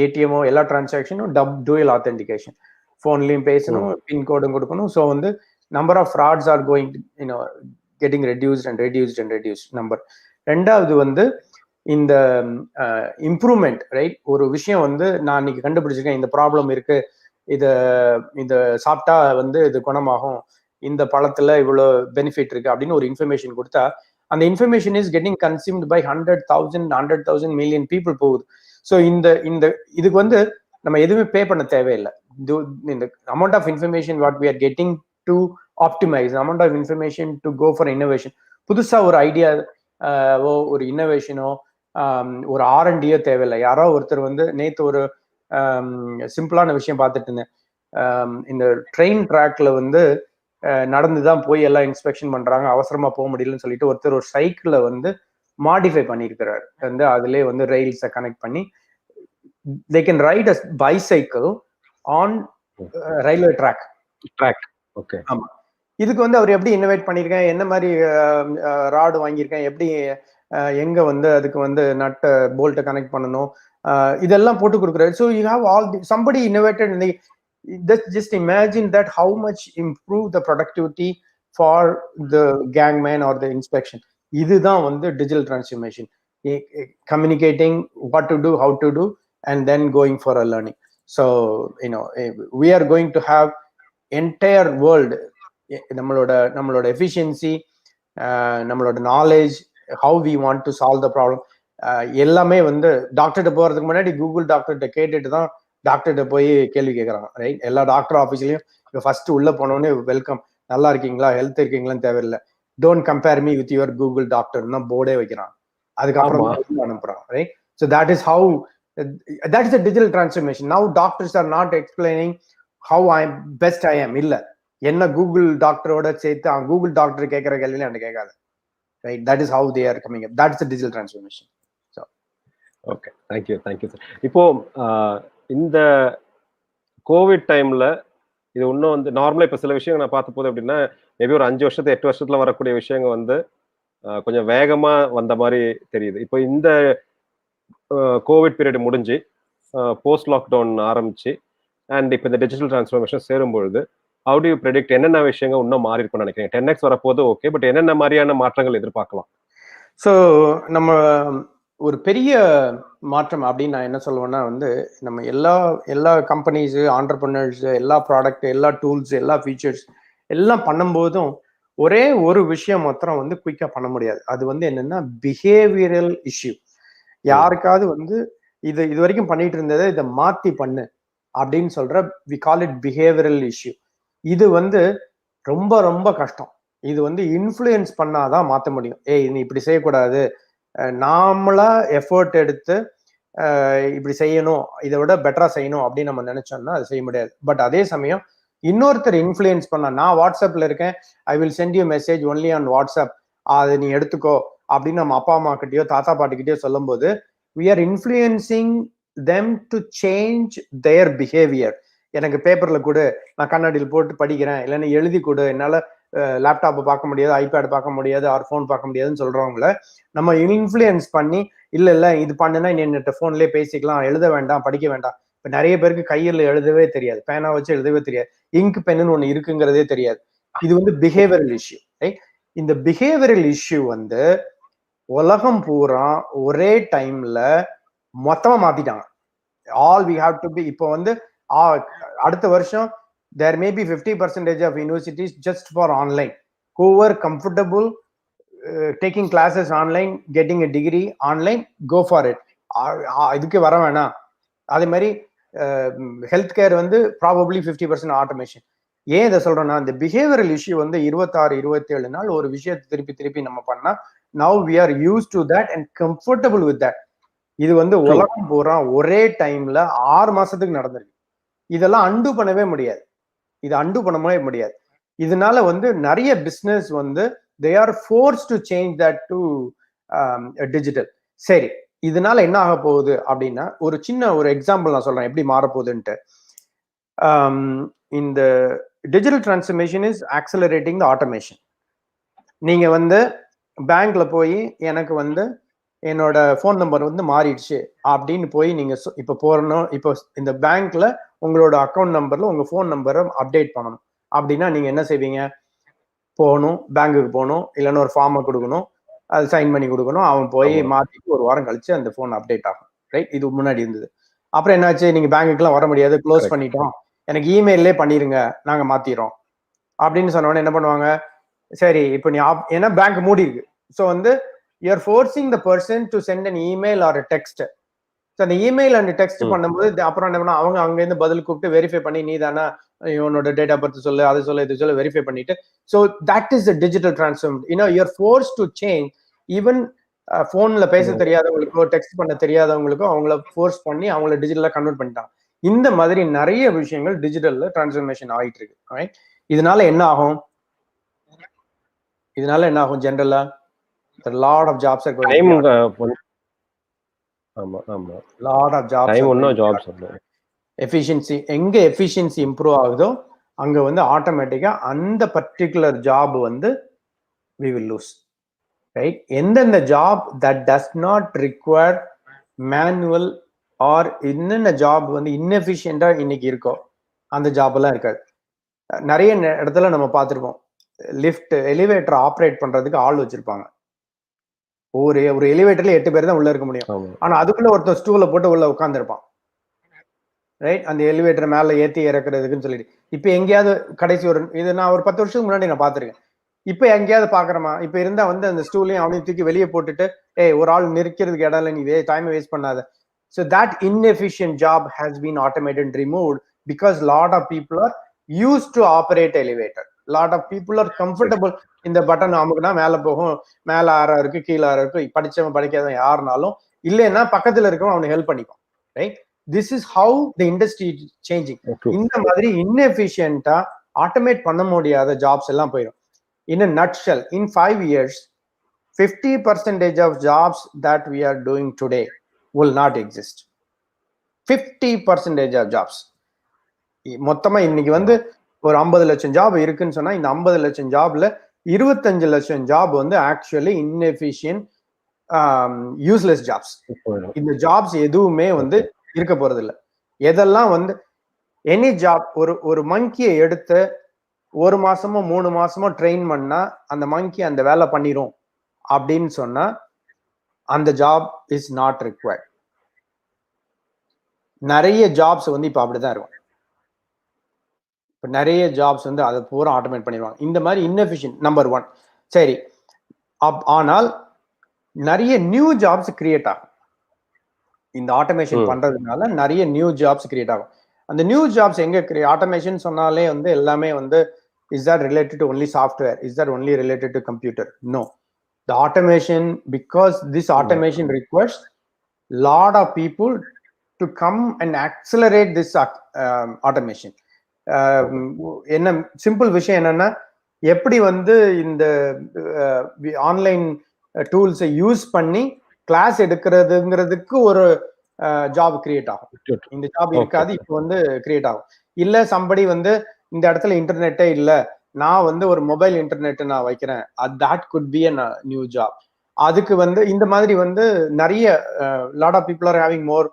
ஏடிஎம்மோ எல்லா டிரான்சாக்ஷனும் டூயல் ஆத்தென்டிகேஷன், ஃபோன்லயும் பேசணும், பின்கோடும் கொடுக்கணும். ஸோ வந்து number of frauds are going getting reduced number. ரெண்டாவது வந்து இந்த இம்ப்ரூவ்மெண்ட், ரைட்? ஒரு விஷயம் வந்து நான் இன்னைக்கு கண்டுபிடிச்சிருக்கேன், இந்த ப்ராப்ளம் இருக்கு, இத சாப்பிட்டா வந்து இது குணமாகும், இந்த பழத்துல இவ்வளவு பெனிஃபிட் இருக்கு அப்படின்னு ஒரு இன்ஃபர்மேஷன் கொடுத்தா, அந்த information is getting consumed by 100,000 million people போகுது. ஸோ இதுக்கு வந்து நம்ம எதுவுமே பே பண்ண தேவையில்லை. இந்த amount of information what we are getting to optimise, amount of information to go for innovation. புதுசா ஒரு ஐடியா, ஒரு இன்னோவேஷனோ, ஒரு R&Dயோ தேவையில்லை. யாரோ ஒருத்தர் வந்து நேத்து ஒரு சிம்பிளான விஷயம் பார்த்துட்டு இருந்தேன். இந்த ட்ரெயின் ட்ராக்ல வந்து நடந்துதான் போய் எல்லாம் இன்ஸ்பெக்ஷன் பண்றாங்க, அவசரமா போக முடியலன்னு சொல்லிட்டு ஒருத்தர் ஒரு சைக்கிளை வந்து மாடிஃபை பண்ணியிருக்கிறாரு. வந்து அதுலேயே வந்து ரெயில்ஸை கனெக்ட் பண்ணி they can ride a bicycle on railway track. Okay. ஆமா, இதுக்கு வந்து அவர் எப்படி இன்னோவேட் பண்ணியிருக்கேன், என்ன மாதிரி ராடு வாங்கியிருக்கேன், எப்படி எங்க வந்து அதுக்கு வந்து நட்ட போல்ட்டை கனெக்ட் பண்ணணும், இதெல்லாம் போட்டு கொடுக்குறாரு. So you have all somebody innovated in the, just imagine that how much improve the productivity for the gangman or the inspection. இதுதான் வந்து digital transformation, communicating what to do, how to do, and then going for a learning. So we are going to have entire world, நம்மளோட efficiency, நம்மளோட knowledge, how we want to solve the problem, எல்லாமே வந்து டாக்டர்கிட்ட போறதுக்கு முன்னாடி Google டாக்டர்கிட்ட கேட்டுட்டு தான் டாக்டர்கிட்ட போய் கேள்வி கேட்கறாங்க, ரைட்? எல்லா டாக்டர் ஆஃபீஸ்லயும் இப்போ ஃபர்ஸ்ட் உள்ள போனோடனே வெல்கம், நல்லா இருக்கீங்களா, ஹெல்த் இருக்கீங்களான்னு தேவையில்லை, don't compare me with your Google டாக்டர்னா போர்டே வைக்கிறான். அதுக்கப்புறம் தான் அனுப்புறான், right? So that is how, that is a digital transformation. Now doctors are not explaining how I'm best I am. இல்ல, என்ன கூகுள் டாக்டரோட சேர்த்து கூகுள் டாக்டர் கேட்கிற கேள்வியில என்ன கேட்காது, right? That is how they are coming up. That's the digital transformation. So okay, thank you sir. இப்போ இந்த கோவிட் டைம்ல இது இன்னும் வந்து நார்மலா இப்ப சில விஷயங்கள் நான் பார்த்த போது அப்படின்னா மேபி ஒரு 5 வருஷத்து 8 வருஷத்துல வரக்கூடிய விஷயங்கள் வந்து கொஞ்சம் வேகமா வந்த மாதிரி தெரியுது. இப்போ இந்த கோவிட் பீரியட் முடிஞ்சு போஸ்ட் லாக்டவுன் ஆரம்பிச்சு அண்ட் இப்போ இந்த டிஜிட்டல் டிரான்ஸ்ஃபர்மேஷன் சேரும்பொழுது how do you predict என்னென்ன விஷயங்கள் இன்னும் மாறி இருக்கும்னு நினைக்கிறீங்க? 10x வரப்போது ஓகே, பட் என்னென்ன மாதிரியான மாற்றங்கள் எதிர்பார்க்கலாம்? ஸோ நம்ம ஒரு பெரிய மாற்றம் அப்படின்னு நான் என்ன சொல்லுவேன்னா வந்து, நம்ம எல்லா கம்பெனிஸ், ஆண்டர்பிரினர்ஸ், எல்லா ப்ராடக்ட், எல்லா டூல்ஸ், எல்லா ஃபீச்சர்ஸ் எல்லாம் பண்ணும்போதும் ஒரே ஒரு விஷயம் மாத்திரம் வந்து குயிக்கா பண்ண முடியாது. அது வந்து என்னன்னா பிஹேவியரல் இஷ்யூ. யாருக்காவது வந்து இது வரைக்கும் பண்ணிட்டு இருந்ததை இதை மாத்தி பண்ணு அப்படின்னு சொல்ற we call it behavioural issue. இது வந்து ரொம்ப ரொம்ப கஷ்டம். இது வந்து இன்ஃப்ளூயன்ஸ் பண்ணாதான் மாத்த முடியும். நீ இப்படி செய்யக்கூடாது, நாமளா எஃபர்ட் எடுத்து இப்படி செய்யணும், இதை விட பெட்டரா செய்யணும் அப்படின்னு நம்ம நினைச்சோம்னா அது செய்ய முடியாது. பட் அதே சமயம் இன்னொருத்தர் இன்ஃப்ளூயன்ஸ் பண்ணா, நான் வாட்ஸ்அப்ல இருக்கேன், I will send you message only on WhatsApp, அதை நீ எடுத்துக்கோ அப்படின்னு நம்ம அப்பா அம்மா கிட்டயோ தாத்தா பாட்டி கிட்டயோ சொல்லும் போது we are influencing them to change their behavior. எனக்கு பேப்பர்ல கொடு, நான் கண்ணாடியில் போட்டு படிக்கிறேன், இல்லைன்னா எழுதி கொடு, என்னால லேப்டாப் பார்க்க முடியாது, ஐபேட் பார்க்க முடியாது, ஆர் ஃபோன் பார்க்க முடியாதுன்னு சொல்றவங்கள நம்ம இன்ஃப்ளூயன்ஸ் பண்ணி இல்ல இது பண்ணுனா நீ என்கிட்ட போன்லயே பேசிக்கலாம், எழுத வேண்டாம், படிக்க வேண்டாம். இப்ப நிறைய பேருக்கு கையில் எழுதவே தெரியாது, பேனா வச்சு எழுதவே தெரியாது, இங்க் பென்னு ஒண்ணு இருக்குங்கிறதே தெரியாது. இது வந்து பிஹேவியரல் இஷ்யூ, ரைட்? இந்த பிஹேவியரல் இஷ்யூ வந்து உலகம் பூரா ஒரே டைம்ல மொத்தமா மாத்திட்டாங்க. All we have to be, இப்போ வந்து அடுத்த வருஷம் there may be 50% of universities just for online, who were comfortable taking classes online, getting a degree online, go for it. இதுக்கு வர வேணாம். அதே மாதிரி ஹெல்த் கேர் வந்து ப்ராபப்ளி 50% ஆட்டோமேஷன். ஏன் இதை சொல்றோம்னா, இந்த பிஹேவியரல் இஷ்யூ வந்து 26-27 நாள் ஒரு விஷயத்தை திருப்பி நம்ம பண்ணா now we are used to that and comfortable with that. இது வந்து உலகம் பூரா ஒரே டைம்ல 6 மாசத்துக்கு நடந்திருக்கு. இதெல்லாம் அண்டு பண்ணவே முடியாது, இது அண்டு பண்ணவே முடியாது. இதனால வந்து நிறைய பிசினஸ் வந்து they are forced to change that to digital. சரி, இதனால என்ன ஆக போகுது அப்படின்னா, ஒரு சின்ன எக்ஸாம்பிள் நான் சொல்றேன் எப்படி மாறப்போகுதுன்ட்டு. இந்த digital transformation is accelerating the automation. நீங்க வந்து பேங்க்ல போய் எனக்கு வந்து என்னோட ஃபோன் நம்பர் வந்து மாறிடுச்சு அப்படின்னு போய் நீங்க இப்ப போறணும், இப்போ இந்த பேங்க்ல உங்களோட அக்கௌண்ட் நம்பர்ல உங்க ஃபோன் நம்பரை அப்டேட் பண்ணணும் அப்படின்னா நீங்க என்ன செய்வீங்க? போகணும், பேங்குக்கு போகணும், இல்லைன்னா ஒரு ஃபார்மை கொடுக்கணும், அது சைன் பண்ணி கொடுக்கணும், அவன் போய் மாத்திட்டு 1 வாரம் கழிச்சு அந்த ஃபோன் அப்டேட் ஆகும், ரைட்? இது முன்னாடி இருந்தது. அப்புறம் என்னாச்சு, நீங்க பேங்குக்குலாம் வர முடியாது, க்ளோஸ் பண்ணிட்டோம், எனக்கு இமெயிலே பண்ணிருங்க, நாங்க மாத்திரோம் அப்படின்னு சொன்னோடனே என்ன பண்ணுவாங்க? சரி, இப்போ நீ ஏன்னா பேங்க் மூடி இருக்கு, ஸோ வந்து you are forcing the person to send an email or a text. So அந்த இமெயில் அண்ட் டெக்ஸ்ட் பண்ணும்போது அப்புறம் என்ன பண்ணா, அவங்க அங்கேருந்து பதில் கூப்பிட்டு வெரிஃபை பண்ணி, நீ தானே உன்னோட டேட் ஆஃப் பர்த் சொல்லு, அதை சொல்லு, இது சொல்ல, வெரிஃபை பண்ணிட்டு, so that is digital transform. You are force to change. Even போன்ல பேச தெரியாதவங்களுக்கோ டெக்ஸ்ட் பண்ண தெரியாதவங்களுக்கோ அவங்கள ஃபோர்ஸ் பண்ணி அவங்கள டிஜிட்டலா கன்வெர்ட் பண்ணிட்டாங்க. இந்த மாதிரி நிறைய விஷயங்கள் டிஜிட்டல்ல டிரான்ஸ்ஃபர்மேஷன் ஆகிட்டு இருக்கு. இதனால என்ன ஆகும்? ஜெனரலா a lot of jobs are going to be lot of jobs efficiency. எங்க efficiency improve ஆகுதோ அங்க வந்து ஆட்டோமேட்டிக்கா அந்த பர்டிகுலர் ஜாப் வந்து we will lose, right? எந்தெந்த job that does not require manual or என்னென்ன ஜாப் வந்து inefficient இன்னைக்கு இருக்கோ அந்த ஜாப் எல்லாம் இருக்காது. நிறைய இடத்துல நம்ம பார்த்திருப்போம், லிஃப்ட் எலிவேட்டர் ஆப்ரேட் பண்றதுக்கு ஆள் வச்சிருப்பாங்க. ஒரு எலிவேட்டர்ல 8 பேர் தான் உள்ள இருக்க முடியும். ஆனா அதுக்குள்ள ஒருத்தர் ஸ்டூல போட்டு உள்ள உட்கார்ந்து இருப்பான், ரைட்? அந்த எலிவேட்டர் மேல ஏத்தி இறக்குறதுக்குன்னு சொல்லிட்டு. இப்ப எங்கேயாவது கடைசி இது நான் ஒரு 10 வருஷத்துக்கு முன்னாடி நான் பாத்திருக்கேன். இப்ப எங்கேயாவது பாக்குறமா? இப்ப இருந்தா வந்து அந்த ஸ்டூலையும் அவனையும் தூக்கி வெளியே போட்டுட்டு, ஒரு ஆள் நிற்கிறதுக்கு இடம் இல்லை, நீ டைம் வேஸ்ட் பண்ணாத, So that inefficient job has been automated and removed because a lot of people are used to operate elevator. A lot of people are comfortable. இந்த பட்டன் அமுக்குனா மேல போகும், மேல 6 இருக்கு, கீழே 6 இருக்கு, படிச்சவன் படிக்காதவன் யாருனாலும் இல்லைன்னா பக்கத்துல இருக்கவன் அவனுக்கு ஹெல்ப் பண்ணிப்பான். Right? This is how the industry changing. இந்த மாதிரி இன்எஃபிஷியன்ட்டா ஆட்டோமேட் பண்ண முடியாத ஜாப்ஸ் எல்லாம் போயிடும். In a nutshell, in 5 years, 50% of jobs that we are doing today will not exist. 50% of jobs. மொத்தமா இன்னைக்கு வந்து ஒரு 50 லட்சம் ஜாப் இருக்குன்னு சொன்னா இந்த 50 லட்சம் ஜாப்ல 25 லட்சம் ஜாப் வந்து ஆக்சுவலி இன்எஃபிஷியன்ட் யூஸ்லெஸ் ஜாப்ஸ். இந்த ஜாப்ஸ் எதுவுமே வந்து இருக்க போறது இல்லை. எதெல்லாம் வந்து எனி ஜாப் ஒரு மங்கியை எடுத்து 1 மாசமோ 3 மாசமோ ட்ரெயின் பண்ணா அந்த மங்கி அந்த வேலை பண்ணிரும் அப்படின்னு சொன்னா அந்த ஜாப் இஸ் நாட் ரிக்வயர்ட். நிறைய ஜாப்ஸ் வந்து இப்ப அப்படிதான் இருக்கும். இப்ப நிறைய ஜாப்ஸ் வந்து அதை பூரா ஆட்டோமேட் பண்ணிடுவாங்க. இந்த மாதிரி இன்எஃபிஷியன்ட் நம்பர் 1. சரி, ஆனால் நிறைய நியூ ஜாப்ஸ் கிரியேட் ஆகும். இந்த ஆட்டோமேஷன் பண்றதுனால நிறைய நியூ ஜாப்ஸ் கிரியேட் ஆகும். அந்த நியூ ஜாப்ஸ் எங்க ஆட்டோமேஷன் சொன்னாலே வந்து எல்லாமே வந்து is that related to only software? Is that only related to computer? No. The automation, because this automation requires lot of people to come and accelerate this automation. என்ன simple விஷயம் என்னன்னா, எப்படி வந்து இந்த ஆன்லைன் டூல்ஸை யூஸ் பண்ணி class எடுக்கிறதுங்கிறதுக்கு ஒரு job create ஆகும். இந்த ஜாப் இருக்காது, இப்போ வந்து கிரியேட் ஆகும். இல்ல சம்படி வந்து இந்த இடத்துல இன்டர்நெட்டே இல்ல, நான் வந்து ஒரு மொபைல் இன்டர்நெட் நான் வைக்கிறேன், that could be a new job. அதுக்கு வந்து இந்த மாதிரி வந்து நிறைய lot of people are having more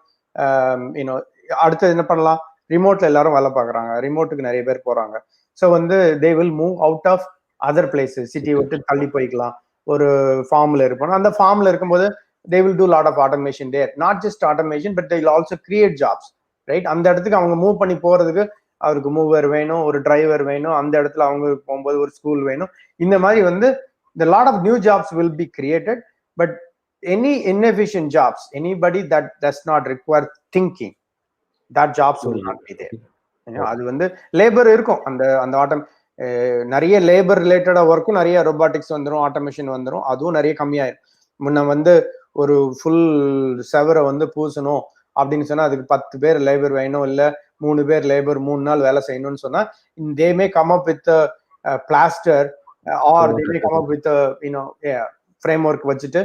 அடுத்து என்ன பண்ணலாம், ரிமோட்ல எல்லாரும் வேலை பார்க்குறாங்க, ரிமோட்டுக்கு நிறைய பேர் போறாங்க. ஸோ வந்து they will move out of other places, சிட்டியை விட்டு தள்ளி போய்க்கலாம். ஒரு ஃபார்ம்ல இருப்பாங்க, அந்த ஃபார்ம்ல இருக்கும்போது they will do lot of automation there. Not just automation, but they will also create jobs, right? அந்த இடத்துக்கு அவங்க மூவ் பண்ணி போறதுக்கு அவருக்கு மூவர் வேணும், ஒரு டிரைவர் வேணும், அந்த இடத்துல அவங்க போகும்போது ஒரு ஸ்கூல் வேணும். இந்த மாதிரி வந்து the lot of new jobs will be created, but any inefficient jobs, anybody that does not require thinking, that jobs will not be there. அது வந்து லேபர் இருக்கும், அந்த அந்த ஆட்டம் நிறைய லேபர் ரிலேட்டடா ஒர்க்கும் நிறைய ரோபாட்டிக்ஸ் வந்துடும், ஆட்டோமேஷன் வந்துடும், அதுவும் நிறைய கம்மியாயிரும். முன்ன வந்து ஒரு ஃபுல் செவரை வந்து பூசணும் அப்படின்னு சொன்னா அதுக்கு 10 பேர் லேபர் வேணும், இல்ல 3 பேர் லேபர் 3 நாள் வேலை செய்யணும்னு சொன்னா they may come up with a plaster or they may come up with a framework வச்சுட்டு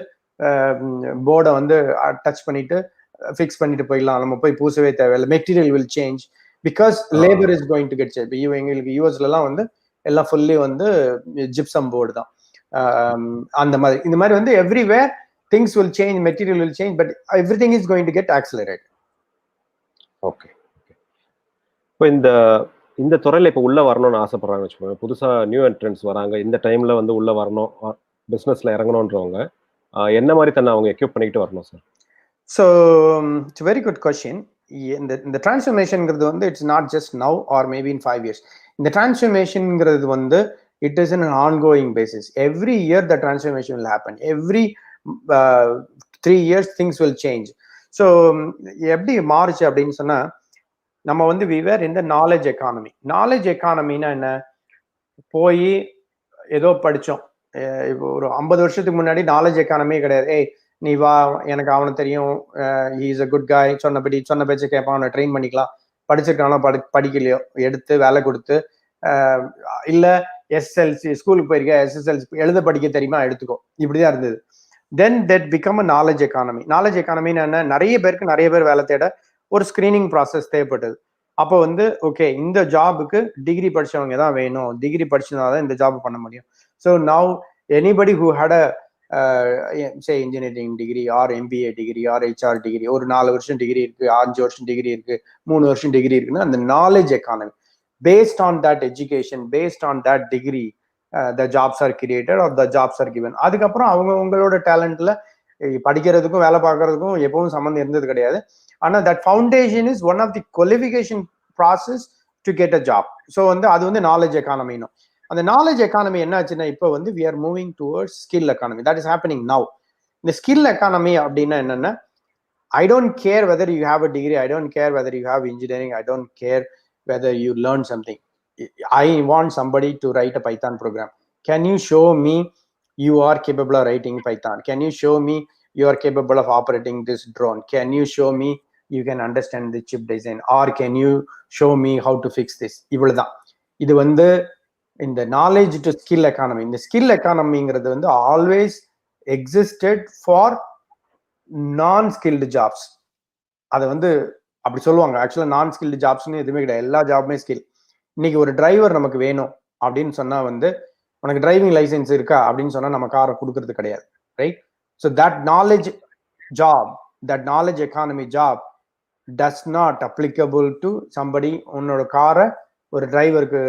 போர்டை வந்து டச் பண்ணிட்டு ஃபிக்ஸ் பண்ணிட்டு போயிடலாம், நம்ம போய் பூசவே தேவையில்லை. Material will change because labour is going to get change. எங்களுக்கு யூஎஸ்ல எல்லாம் வந்து எல்லாம் ஃபுல்லி வந்து ஜிப்சம் போர்டு தான். அந்த மாதிரி இந்த மாதிரி வந்து everywhere things will change, material will change, but everything is going to get accelerated. Okay, இப்போ இந்த துறையில இப்போ உள்ள வரணும்னு ஆசைப்படுறாங்க வச்சுக்கோங்க, புதுசா நியூ என்ட்ரன்ஸ் வராங்க, இந்த டைம்ல வந்து உள்ள வரணும், பிசினஸ்ல இறங்கணும்ன்றவங்க என்ன மாதிரி தன்னை அவங்க எக்யூப் பண்ணிக்கிட்டு வரணும் sir? So it's very good question. இந்த டிரான்ஸ்ஃபர்மேஷன்ங்கிறது வந்து it's not just now or maybe in 5 years. இந்த டிரான்ஸ்ஃபர்மேஷன்ங்கிறது வந்து it is in ongoing basis. Every year the transformation will happen. Every 3 years things will change. So எப்படி மாறுச்சு அப்படின்னு சொன்னா, நம்ம வந்து we were in the knowledge economy. Knowledge எக்கானமின்னா என்ன, போய் ஏதோ படித்தோம். இப்போ ஒரு 50 வருஷத்துக்கு முன்னாடி நாலேஜ் எக்கானமியே கிடையாது. ஏய் நீ வா, எனக்கு அவனை தெரியும், ஹி இஸ் அ குட் காய், சொன்ன பேச்சை கேட்பான், அவனை ட்ரெயின் பண்ணிக்கலாம், படிச்சிருக்கானோ படிக்கலையோ எடுத்து வேலை கொடுத்து, இல்ல எஸ்எஸ்எல்சி ஸ்கூலுக்கு போயிருக்க, எஸ்எஸ்எல்சி எழுத படிக்க தெரியுமா எடுத்துக்கோ, இப்படிதான் இருந்தது. Then that become a knowledge economy. Knowledge எக்கானமின்னு என்ன, நிறைய பேர் வேலை தேட ஒரு ஸ்கிரீனிங் ப்ராசஸ் தேவைப்பட்டது. அப்போ வந்து ஓகே, இந்த ஜாபுக்கு டிகிரி படிச்சவங்க தான் வேணும், டிகிரி படிச்சதுனால இந்த ஜாப் பண்ண முடியும். So now anybody who had a say engineering degree or MBA degree or HR degree, ஒரு 4 வருஷம் டிகிரி இருக்கு, 5 வருஷம் டிகிரி இருக்கு, 3 வருஷம் டிகிரி இருக்குன்னா அந்த knowledge economy, based on that education, based on that degree, the jobs are created or the jobs are given. அதுக்கப்புறம் உங்களோட டேலண்ட்ல படிக்கிறதுக்கும் வேலை பார்க்கறதுக்கும் எப்பவும் சம்மந்தம் இருந்தது கிடையாது. ஆனா that foundation is one of the qualification process to get a job. So வந்து அது வந்து நாலேஜ் எக்கானமின்னு. அந்த நாலேஜ் எக்கானமி என்ன ஆச்சுன்னா, இப்போ வந்து we are moving towards skill economy. that is happening now. இந்த ஸ்கில் எக்கானமி அப்படின்னா என்னன்னா, I don't care whether you have a degree, I don't care whether you have engineering, I don't care whether you learn something. I want somebody to write a Python program. Can you show me you are capable of writing Python? Can you show me you are capable of operating this drone? Can you show me you can understand the chip design? Or can you show me how to fix this? இவ்வளவுதான். இது வந்து இந்த knowledge to skill economy. இந்த skill economyங்கிறது வந்து always existed for நான் skilled jobs. அதை வந்து அப்படி சொல்லுவாங்க. ஆக்சுவலா நான் ஸ்கில்டு ஜாப்ஸ்னு எதுவுமே கிடையாது, எல்லா ஜாபுமே ஸ்கில். இன்னைக்கு ஒரு டிரைவர் நமக்கு வேணும் அப்படின்னு சொன்னா வந்து உனக்கு டிரைவிங் லைசன்ஸ் இருக்கா அப்படின்னு சொன்னா நம்ம காரை கொடுக்கறது கிடையாது, right? So that knowledge job, that knowledge economy job does not applicable to somebody. உன்னோட காரை ஒரு டிரைவருக்கு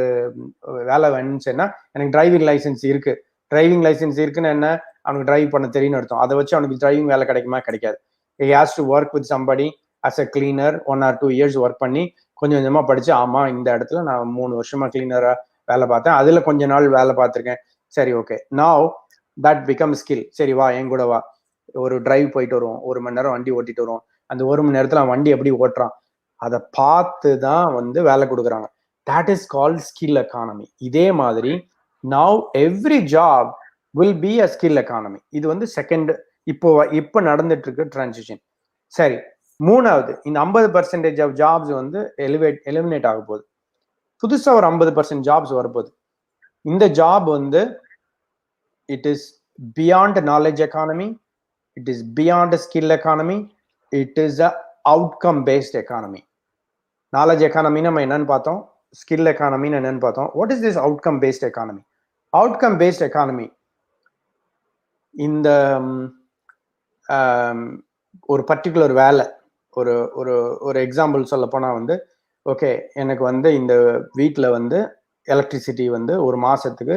வேலை வேணும்னு சொன்னா எனக்கு டிரைவிங் லைசன்ஸ் இருக்கு, டிரைவிங் லைசன்ஸ் இருக்குன்னு என்ன, அவனுக்கு டிரைவ் பண்ண தெரியும்னு அர்த்தம். அதை வச்சு அவனுக்கு டிரைவிங் வேலை கிடைக்குமா? கிடைக்காது. he has to work with somebody as a cleaner 1 or 2 years work பண்ணி கொஞ்சம் கொஞ்சமா படிச்சு, ஆமா இந்த இடத்துல நான் 3 வருஷமா கிளீனரா வேலை பார்த்தேன், அதுல கொஞ்ச நாள் வேலை பார்த்திருக்கேன், சரி okay, now that becomes skill. சரி வா என் கூட வா, ஒரு டிரைவ் போயிட்டு வருவோம், 1 மணி நேரம் வண்டி ஓட்டிட்டு வருவோம், அந்த 1 மணி நேரத்துல அவன் வண்டி எப்படி ஓட்டுறான் அதை பார்த்து தான் வந்து வேலை கொடுக்குறாங்க. that is called skill economy. இதே மாதிரி now every job will be a skill economy. இது வந்து செகண்ட் இப்போ நடந்துட்டு இருக்கு டிரான்சிஷன். சரி, மூணாவது இந்த 50% ஆஃப் ஜாப்ஸ் வந்து எலிமினேட் ஆக போகுது. புதுசா ஒரு 50% ஜாப்ஸ் வரப்போகுது. இந்த ஜாப் வந்து it is beyond knowledge economy, it is beyond skill economy, it is a outcome based economy. Knowledge எக்கானமின்னு நம்ம என்னன்னு பார்த்தோம், ஸ்கில் எக்கானமின்னு என்னன்னு பார்த்தோம். What is this outcome based economy? Outcome based economy இந்த ஒரு பர்டிகுலர் வேலை, ஒரு ஒரு ஒரு எக்ஸாம்பிள் சொல்ல போனா வந்து ஓகே, எனக்கு வந்து இந்த வீட்டில் வந்து எலக்ட்ரிசிட்டி வந்து ஒரு மாசத்துக்கு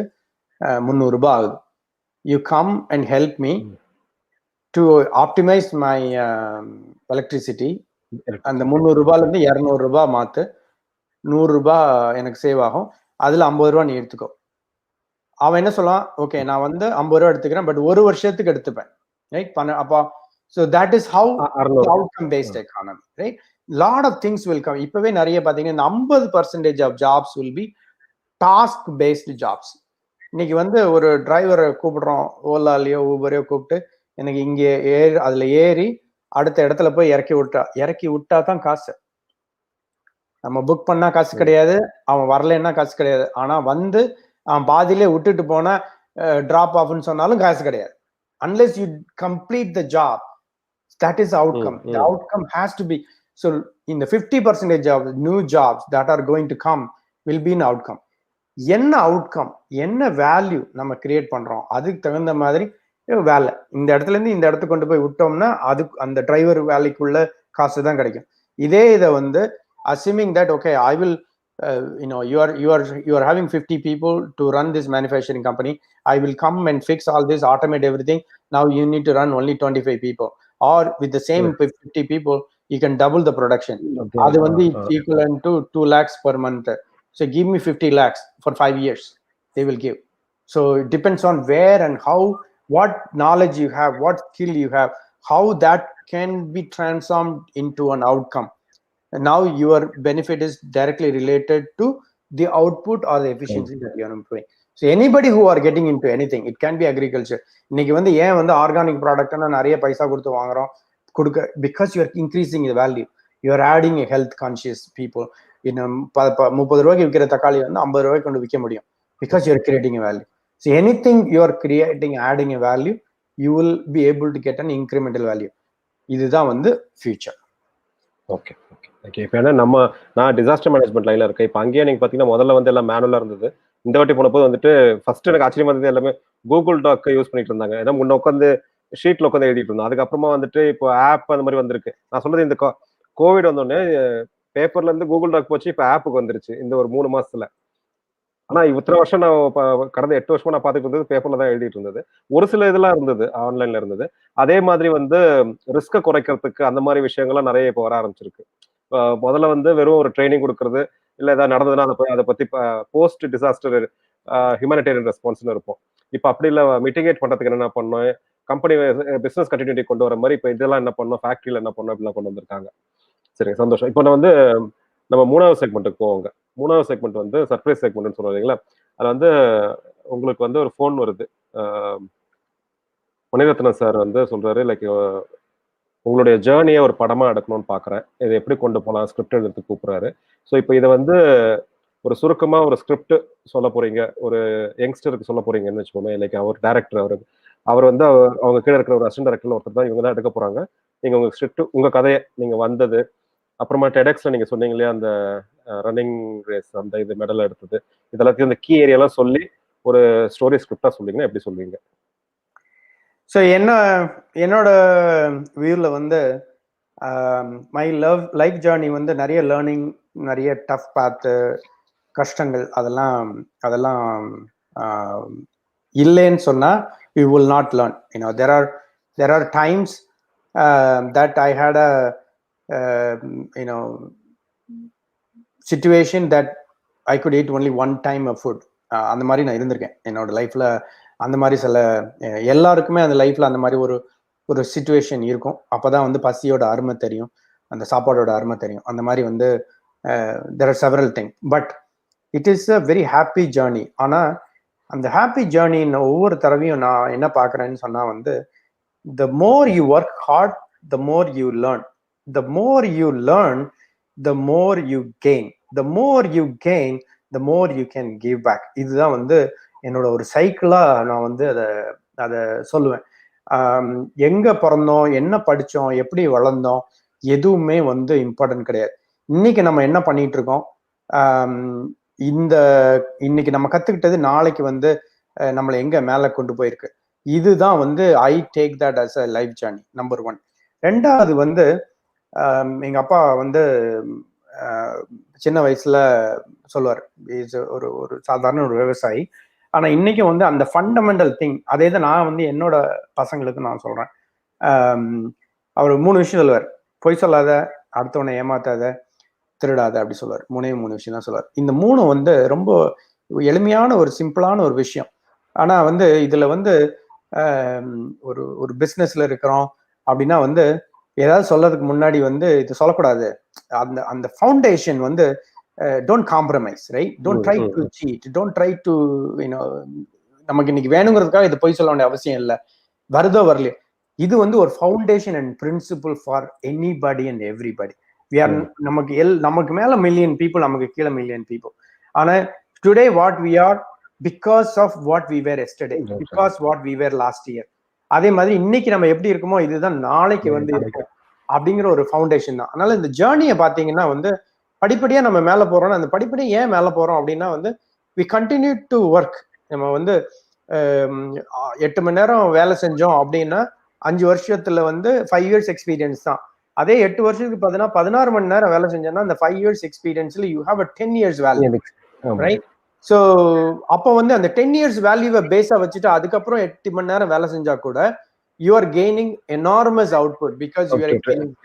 300 ரூபாய் ஆகுது. You come and help me to optimise my electricity. அந்த 300 ரூபாயிலேருந்து 200 ரூபாய் மாத்து, 100 ரூபாய் எனக்கு சேவ் ஆகும், அதுல 50 ரூபாய் நீ எடுத்துக்கோ. அவன் என்ன சொல்லலாம், ஓகே நான் வந்து 50 ரூபாய் எடுத்துக்கிறேன், பட் 1 வருஷத்துக்கு எடுத்துப்பேன், ரைட்? அப்போ so that is how the outcome based economy, right? Lot of things will come. இப்பவே நிறைய பாத்தீங்கன்னா 50% of jobs will be task based jobs. இன்னைக்கு வந்து ஒரு டிரைவரை கூப்பிடுறோம், ஓலாலையோ ஊபரையோ கூப்பிட்டு எனக்கு இங்கே அதுல ஏறி அடுத்த இடத்துல போய் இறக்கி விட்டா தான் காசு. நம்ம புக் பண்ணா காசு கிடையாது, அவன் வரலன்னா காசு கிடையாது. ஆனா வந்து அவன் பாதியிலே விட்டுட்டு போனா டிராப் ஆஃப்னு சொன்னாலும் காசு கிடையாது. unless you complete the job, that is outcome. The outcome has to be, so in the 50% of new jobs that are going to come will be an outcome. என்ன அவுட்கம், என்ன வேல்யூ நம்ம create பண்றோம், அதுக்கு தகுந்த மாதிரி வேலை. இந்த இடத்துல இருந்து இந்த இடத்துக்கு கொண்டு போய் விட்டோம்னா அது அந்த டிரைவர் வேலைக்குள்ள காசு தான் கிடைக்கும். இதே இதை வந்து assuming that okay, I will you are having 50 people to run this manufacturing company, I will come and fix all this, automate everything, now you need to run only 25 people, or with the same 50 people you can double the production. அது வந்து equivalent to 2 lakhs per month. So give me 50 lakhs for 5 years, they will give. So it depends on where and how, what knowledge you have, what skill you have, how that can be transformed into an outcome. And now your benefit is directly related to the output or the efficiency that you are improving. So anybody who are getting into anything, it can be agriculture. இன்னைக்கு வந்து ஏன் வந்து organic ப்ராடக்ட்னா நிறைய பைசா கொடுத்து வாங்குறோம், because you are increasing the value, you are adding a health conscious people. இன்னும் 30 ரூபாய்க்கு விற்கிற தக்காளி வந்து 50 ரூபாய்க்கு கொண்டு விற்க முடியும், because you are creating a value. So anything you are creating, adding a value, you will be able to get an incremental value. இதுதான் வந்து ஃபியூச்சர். Okay okay okay. இப்போ என்ன நான் டிசாஸ்டர் மேனேஜ்மெண்ட் லைனில் இருக்கேன். இப்போ அங்கேயே நீங்கள் பார்த்தீங்கன்னா முதல்ல வந்து எல்லாம் மேனுவலாக இருந்தது. இந்த வாட்டி போனப்போ வந்துட்டு ஃபர்ஸ்ட் எனக்கு ஆச்சரியமா இருந்தது, எல்லாமே கூகுள் டாக் யூஸ் பண்ணிட்டு இருந்தாங்க. ஏன்னா முன்ன உட்காந்து ஷீட்ல உட்காந்து எழுதிட்டு இருந்தோம். அதுக்கப்புறமா வந்துட்டு இப்போ ஆப் அந்த மாதிரி வந்திருக்கு. நான் சொல்றது இந்த கோவிட் வந்தோடனே பேப்பர்ல இருந்து கூகுள் டாக் போச்சு, இப்போ ஆப்புக்கு வந்துருச்சு இந்த ஒரு 3 மாசத்துல. ஆனா இத்தனை வருஷம் நான் கடந்த 8 வருஷமா நான் பார்த்துட்டு இருந்தது பேப்பர்ல தான் எழுதிட்டு இருந்தது. ஒரு சில இதெல்லாம் இருந்தது ஆன்லைன்ல இருந்தது. அதே மாதிரி வந்து ரிஸ்கை குறைக்கிறதுக்கு அந்த மாதிரி விஷயங்கள்லாம் நிறைய இப்போ வர ஆரம்பிச்சிருக்கு. முதல்ல வந்து வெறும் ஒரு ட்ரைனிங் கொடுக்கறது, இல்ல ஏதாவது நடந்ததுன்னா அதை பத்தி போஸ்ட் டிசாஸ்டர் ஹியூமனிடேரியன் ரெஸ்பான்ஸ்னு இருப்போம். இப்போ அப்படி இல்லை, மிட்டிகேட் பண்றதுக்கு என்ன பண்ணோம், கம்பெனி பிசினஸ் கண்டினியூட்டி கொண்டு வர மாதிரி இப்போ இதெல்லாம் என்ன பண்ணோம், ஃபேக்டரியில் என்ன பண்ணோம் அப்படிலாம் கொண்டு வந்திருக்காங்க. சரி, சந்தோஷம். இப்போ நான் வந்து நம்ம 3வது செக்மெண்ட்டுக்கு போவோங்க. 3வது செக்மெண்ட் வந்து சர்ப்ரைஸ் செக்மெண்ட்னு சொல்லுவீங்களா. அது வந்து உங்களுக்கு வந்து ஒரு ஃபோன் வருது. மணிரத்னம் சார் வந்து சொல்றாரு, லைக் உங்களுடைய ஜேர்னியை ஒரு படமா எடுக்கணும்னு பாக்குறேன், இதை எப்படி கொண்டு போகலாம், ஸ்கிரிப்ட் எழுதுறதுக்கு கூப்பிடுறாரு. ஸோ இப்போ இதை வந்து ஒரு சுருக்கமா ஒரு ஸ்கிரிப்ட் சொல்ல போறீங்க, ஒரு யங்ஸ்டருக்கு சொல்ல போறீங்கன்னு வச்சுக்கோங்க. லைக் அவர் டேரக்டர், அவர் வந்து அவங்க கீழே இருக்கிற ஒரு அசிஸ்டன்ட் டேரக்டர் ஒருத்தர் தான் இவங்க தான் எடுக்க போறாங்க. நீங்க உங்க ஸ்கிரிப்ட், உங்க கதையை நீங்க வந்தது, அப்புறமா டெடெக்ஸ்ல நீங்க சொன்னீங்க இல்லையா அந்த ரன்னிங் ரேஸ், அந்த இது மெடல் எடுத்தது, இதெல்லாத்தையும் இந்த கீ ஏரியாலாம் சொல்லி ஒரு ஸ்டோரி ஸ்கிரிப்டா சொல்லிங்கன்னா எப்படி சொல்லுவீங்க? ஸோ என்னோட வியூவில் வந்து மை லைஃப் ஜேர்னி வந்து நிறைய லேர்னிங், நிறைய டஃப் பார்த்து, கஷ்டங்கள், அதெல்லாம் அதெல்லாம் இல்லைன்னு சொன்னால் you will not learn. You know there are times that I had a situation that I could eat only one time of food. அந்த மாதிரி நான் இருந்திருக்கேன் என்னோட லைஃப்ல. அந்த மாதிரி சில எல்லாருக்குமே அந்த லைஃப்ல அந்த மாதிரி ஒரு சிச்சுவேஷன் இருக்கும். அப்பதான் வந்து பசியோட அருமை தெரியும், அந்த சாப்பாடோட அருமை தெரியும். அந்த மாதிரி வந்து there are several things, but it is a very happy journey. ஆனா அந்த ஹாப்பி ஜேர்னி ஒவ்வொரு தடவையும் நான் என்ன பார்க்குறேன்னு சொன்னா வந்து, the more you work hard, the more you learn. The more you learn, the more you gain. The more you gain, the more you can give back. இதுதான் வந்து என்னோட ஒரு சைக்கிளா நான் வந்து அதை சொல்லுவேன். எங்க பிறந்தோம், என்ன படிச்சோம், எப்படி வளர்ந்தோம், எதுவுமே வந்து இம்பார்ட்டன்ட் கிடையாது. இன்னைக்கு நம்ம என்ன பண்ணிட்டு இருக்கோம், இன்னைக்கு நம்ம கத்துக்கிட்டது நாளைக்கு வந்து நம்மளை எங்க மேல கொண்டு போயிருக்கு. இதுதான் வந்து I take that as a life journey, number 1. 2வது வந்து எங்க அப்பா வந்து சின்ன வயசுல சொல்லுவார், ஒரு சாதாரண ஒரு விவசாயி. ஆனா இன்னைக்கு வந்து அந்த ஃபண்டமெண்டல் திங், அதே தான் நான் வந்து என்னோட பசங்களுக்கு நான் சொல்றேன். அவர் 3 விஷயம் சொல்லுவார். பொய் சொல்லாத, அடுத்தவனை ஏமாத்தாத, திருடாத, அப்படி சொல்லுவார். 3 விஷயம் தான் சொல்லுவார். இந்த 3 வந்து ரொம்ப எளிமையான ஒரு சிம்பிளான ஒரு விஷயம். ஆனா வந்து இதுல வந்து ஒரு பிசினஸ்ல இருக்கிறோம் அப்படின்னா வந்து ஏதாவது சொல்றதுக்கு முன்னாடி வந்து இது சொல்லக்கூடாது. அந்த ஃபவுண்டேஷன் வந்து don't compromise, right? Don't try to cheat, don't try to நமக்கு இன்னைக்கு வேணுங்கிறதுக்காக இது பொய் சொல்ல வேண்டிய அவசியம் இல்லை, வருதோ வரலையோ. இது வந்து ஒரு foundation and principle for anybody and everybody. நமக்கு மேல மில்லியன் பீப்புள், நமக்கு கீழே மில்லியன் பீப்புள். ஆனா today what we are because of what we were yesterday, because what we were last year. அதே மாதிரி இன்னைக்கு நம்ம எப்படி இருக்கோமோ இதுதான் நாளைக்கு வந்து இருக்கும் அப்படிங்கிற ஒரு ஃபவுண்டேஷன் தான். அதனால இந்த ஜேர்னியை பார்த்தீங்கன்னா வந்து படிப்படியா நம்ம மேல போறோம். அந்த படிப்படியா ஏன் மேல போறோம் அப்படின்னா வந்து வி கண்டினியூ டு ஒர்க். நம்ம வந்து 8 மணி நேரம் வேலை செஞ்சோம் அப்படின்னா 5 வருஷத்துல வந்து 5 இயர்ஸ் எக்ஸ்பீரியன்ஸ் தான். அதே 8 வருஷத்துக்கு பார்த்தீங்கன்னா 16 மணி நேரம் வேலை செஞ்சோம்னா அந்த 5 இயர்ஸ் எக்ஸ்பீரியன்ஸ்ல you have a 10 years value, right? So அப்போ வந்து அந்த 10 இயர்ஸ் வேல்யூவை பேஸா வச்சுட்டு அதுக்கப்புறம் 8 மணி நேரம் வேலை செஞ்சா கூட you are gaining enormous output because you are gaining.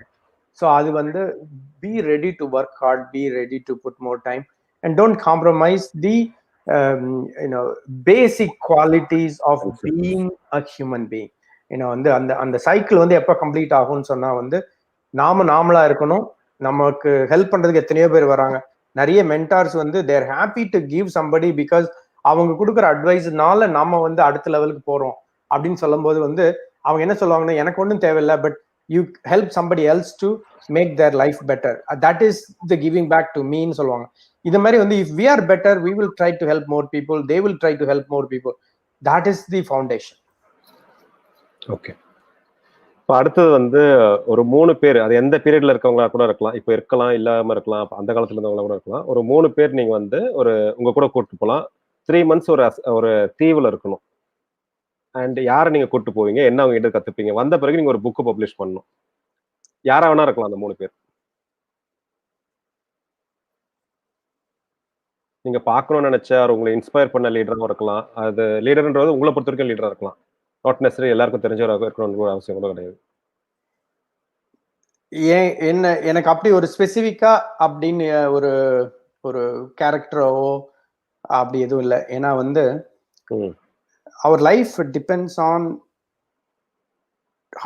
So அது வந்து be ready to work hard, be ready to put more time and don't compromise the basic qualities of being a human being. வந்து அந்த cycle வந்து எப்போ complete ஆகும்னு சொன்னா வந்து நாமளா இருக்கணும். நமக்கு ஹெல்ப் பண்றதுக்கு எத்தனையோ பேர் வராங்க. நிறைய மென்டார்ஸ் வந்து they're happy to give somebody because அவங்க கொடுக்குற அட்வைஸ்னால நாம வந்து அடுத்த லெவலுக்கு போறோம் அப்படின்னு சொல்லும் போது வந்து அவங்க என்ன சொல்லுவாங்கன்னா, எனக்கு ஒன்றும் தேவையில்லை, but you help somebody else to make their life better, that is the giving back to மீன்னு சொல்லுவாங்க. இது மாதிரி வந்து if we are better we will try to help more people, they will try to help more people. That is the foundation. Okay. இப்போ அடுத்தது வந்து ஒரு 3 பேர், அது எந்த பீரியட்ல இருக்கவங்களா கூட இருக்கலாம், இப்போ இருக்கலாம், இல்லாம இருக்கலாம், அந்த காலத்துல இருந்தவங்களா கூட இருக்கலாம். ஒரு 3 பேர் நீங்க வந்து உங்க கூட கூட்டு போகலாம். 3 months ஒரு தீவுல இருக்கணும். அண்ட் யாரை நீங்க கூட்டு போவீங்க, என்ன அவங்க கிட்ட கத்துப்பீங்க? வந்த பிறகு நீங்க ஒரு புக் பப்ளிஷ் பண்ணணும். யாரா வேணா இருக்கலாம் அந்த 3 பேர். நீங்க பார்க்கணும்னு நினைச்ச உங்களை இன்ஸ்பயர் பண்ண லீடராகவும் இருக்கலாம். அது லீடர்ன்றது உங்களை பொறுத்த வரைக்கும் லீடரா இருக்கலாம். நாட் நெசசரி எல்லாருக்கும் தெரிஞ்சவராக இருக்கணும்னு அவசியம் கூட கிடையாது. எனக்கு அப்படி ஒரு ஸ்பெசிபிக்கா அப்படின்னு ஒரு கேரக்டரோ அப்படி எதுவும் இல்லை. ஏன்னா வந்து அவர் life depends on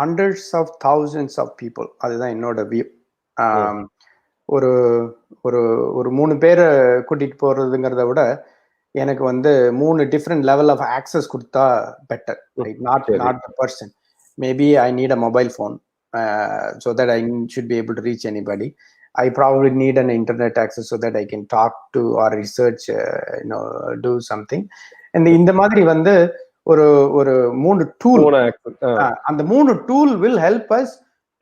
hundreds of thousands of people. அதுதான் என்னோட வியூ. ஒரு ஒரு ஒரு 3 பேரை கூட்டிட்டு போறதுங்கிறத விட எனக்கு வந்து 3 டிஃப்ரெண்ட் லெவல் ஆஃப் ஆக்சஸ் கொடுத்தா better. Not the person. Maybe I need a mobile phone so that I should be able to reach anybody. I probably need an internet access so that I can talk to or research, do something. And இந்த மாதிரி வந்து ஒரு ஒரு 3 tool, அந்த 3 tool will help us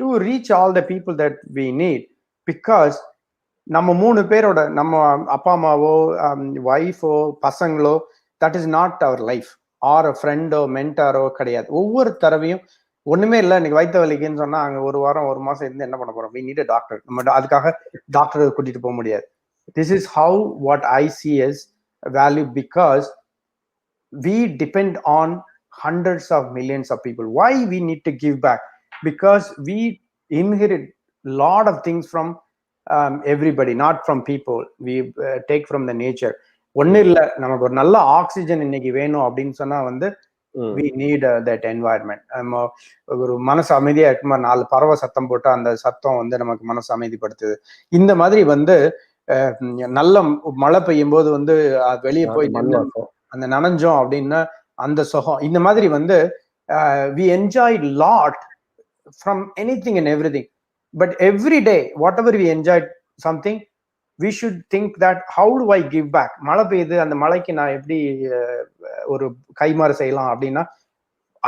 to reach all the people that we need. Because நம்ம 3 பேரோட, நம்ம அப்பா அம்மாவோ ஒய்ஃபோ பசங்களோ, that is not our life. Or a ஃப்ரெண்டோ மென்டாரோ கிடையாது. ஒவ்வொரு தடவையும் ஒண்ணுமே இல்லை, இன்னைக்கு வயிற்று வலிக்குன்னு சொன்னா அங்க ஒரு வாரம் ஒரு மாசம் இருந்து என்ன பண்ண போறோம்? we need a doctor. நம்ம அதுக்காக டாக்டர் கூட்டிட்டு போக முடியாது. This is how what I see as value, because we depend on hundreds of millions of people. Why we need to give back? Because we inherit lot of things from everybody, not from people. We take from the nature. ஒண்ணு இல்ல, நமக்கு ஒரு நல்ல oxygen இன்னைக்கு வேணும் அப்படின்னு சொன்னா வந்து we need that environment. ஒரு மனசு அமைதியா இருக்குமா, 4 பறவை சத்தம் போட்டா அந்த சத்தம் வந்து நமக்கு மனசு அமைதிப்படுத்துது. இந்த மாதிரி வந்து நல்ல மழை பெய்யும் போது வந்து வெளியே போய் அந்த நனைஞ்சோம் அப்படின்னா அந்த சுகம். இந்த மாதிரி வந்து we enjoy lot from anything and everything. But every day, whatever we enjoyed something, we should think that how do I give back? மழை பெய்யுது, அந்த மழைக்கு நான் எப்படி ஒரு கைமாறு செய்யலாம் அப்படின்னா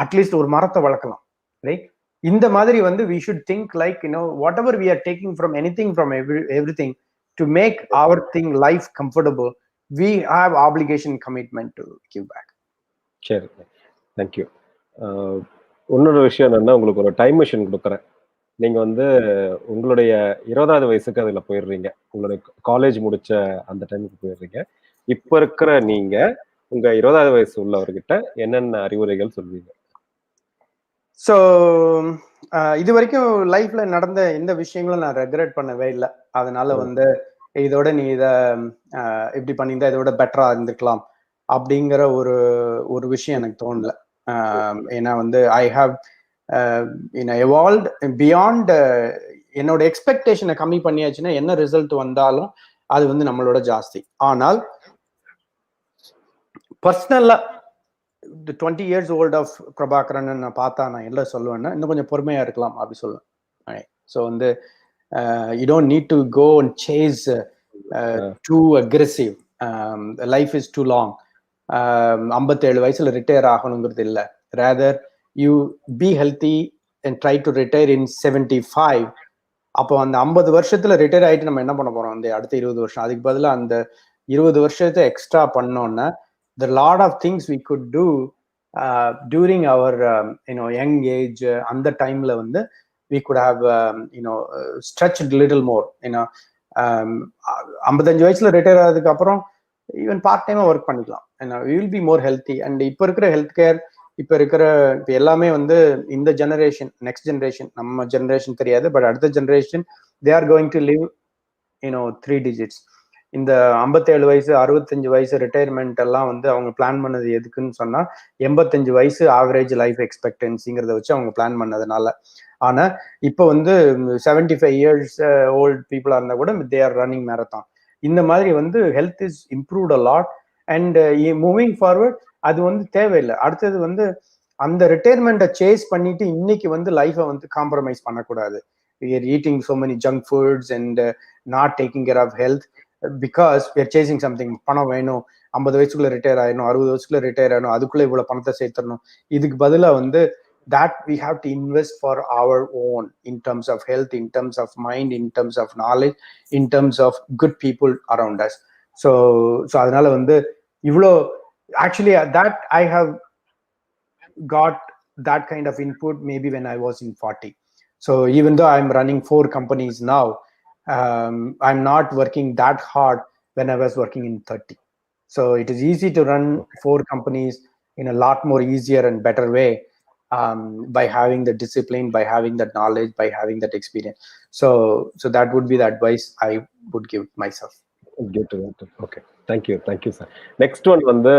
அட்லீஸ்ட் ஒரு மரத்தை வளர்க்கலாம், ரைட்? இந்த மாதிரி வந்து we should think like, whatever we are taking from anything, from everything, to make our thing life comfortable, we have obligation, commitment to give back. சரி, தேங்க்யூ. இன்னொரு விஷயம் என்னன்னா, உங்களுக்கு ஒரு டைம் மிஷின் கொடுக்குறேன். நீங்க வந்து உங்களுடைய 20வது வயசுக்கு அதுல போயிடுறீங்க. உங்களுடைய காலேஜ் முடிச்ச அந்த டைமுக்கு போயிடுறீங்க. இப்ப இருக்கிற நீங்க உங்க 20வது வயசு உள்ளவர்கிட்ட என்னென்ன அறிவுரைகள் சொல்வீங்க? ஸோ இது வரைக்கும் லைஃப்ல நடந்த எந்த விஷயங்களும் நான் ரெக்ரெட் பண்ணவே இல்லை. அதனால வந்து இதோட நீ இதை இப்படி பண்ணியிருந்தா இதோட பெட்டரா இருந்துக்கலாம் அப்படிங்கிற ஒரு விஷயம் எனக்கு தோணல. ஏன்னா வந்து ஐ ஹாவ் எவால்வ்ட் பியாண்ட் என்னோட எக்ஸ்பெக்டேஷனை கம்மி பண்ணியாச்சுன்னா என்ன ரிசல்ட் வந்தாலும் அது வந்து நம்மளோட ஜாஸ்தி. ஆனால் பர்சனலா the 20 years old of Prabakaran நான் பார்த்தா நான் என்ன சொல்லுவேன்னா, இன்னும் கொஞ்சம் பொறுமையா இருக்கலாம் அப்படி சொல்லுவேன். ஸோ வந்து you don't need to go and chase too aggressive. Life is too long. 57 வயசுல ரிட்டையர் ஆகணுங்கிறது இல்லை. rather you be healthy and try to retire in 75. அப்போ அந்த 50 வருஷத்துல ரிட்டையர் ஆயிட்டு நம்ம என்ன பண்ண போறோம் அந்த அடுத்த 20 வருஷம்? அதுக்கு பதிலாக அந்த 20 வருஷத்தை எக்ஸ்ட்ரா பண்ணோன்னா the lot of things we could do during our young age, அந்த டைம்ல வந்து we could have stretched little more. 55 வயசுல ரிட்டையர் ஆனதுக்கு அப்புறம் ஈவன் பார்ட் டைமா ஒர்க் பண்ணிக்கலாம். we will be more healthy. And இப்போ இருக்கிற ஹெல்த் கேர், இப்போ எல்லாமே வந்து இந்த ஜெனரேஷன், நெக்ஸ்ட் ஜெனரேஷன், நம்ம ஜெனரேஷன் தெரியாது, பட் அடுத்த generation they are going to live 3 digits. இந்த 57 வயசு 65 வயசு ரிட்டையர்மெண்ட் எல்லாம் வந்து அவங்க பிளான் பண்ணது எதுக்குன்னு சொன்னா 85 வயசு ஆவரேஜ் லைஃப் எக்ஸ்பெக்டன்சிங்கிறத வச்சு அவங்க பிளான் பண்ணதுனால. ஆனா இப்போ வந்து 75 இயர்ஸ் ஓல்ட் பீப்புளா இருந்தா கூட தே ஆர் ரன்னிங் மேரத்தான். இந்த மாதிரி வந்து health is improved a lot. And moving forward அது வந்து தேவையில்லை. அடுத்தது வந்து அந்த ரிட்டையர்மெண்ட்டை சேஸ் பண்ணிட்டு இன்னைக்கு வந்து லைஃபை வந்து காம்ப்ரமைஸ் பண்ணக்கூடாது. we are eating so many junk foods and not taking care of health because we are chasing something. பணம் வேணும், 50 வயசுக்குள்ள ரிட்டையர் ஆயிடணும், 60 வயசுக்குள்ள ரிட்டையர் ஆயிடணும், அதுக்குள்ள இவ்வளவு பணத்தை சேர்த்தரணும். இதுக்கு பதிலா வந்து that we have to invest for our own, in terms of health, in terms of mind, in terms of knowledge, in terms of good people around us. so அதனால வந்து இவ்வளோ actually that I have got that kind of input maybe when I was in 40. So even though I'm running 4 companies now, I'm not working that hard when I was working in 30. So it is easy to run 4 companies in a lot more easier and better way, by having the discipline, by having that knowledge, by having that experience. So that would be the advice I would give myself. Okay, thank you sir. Next one வந்து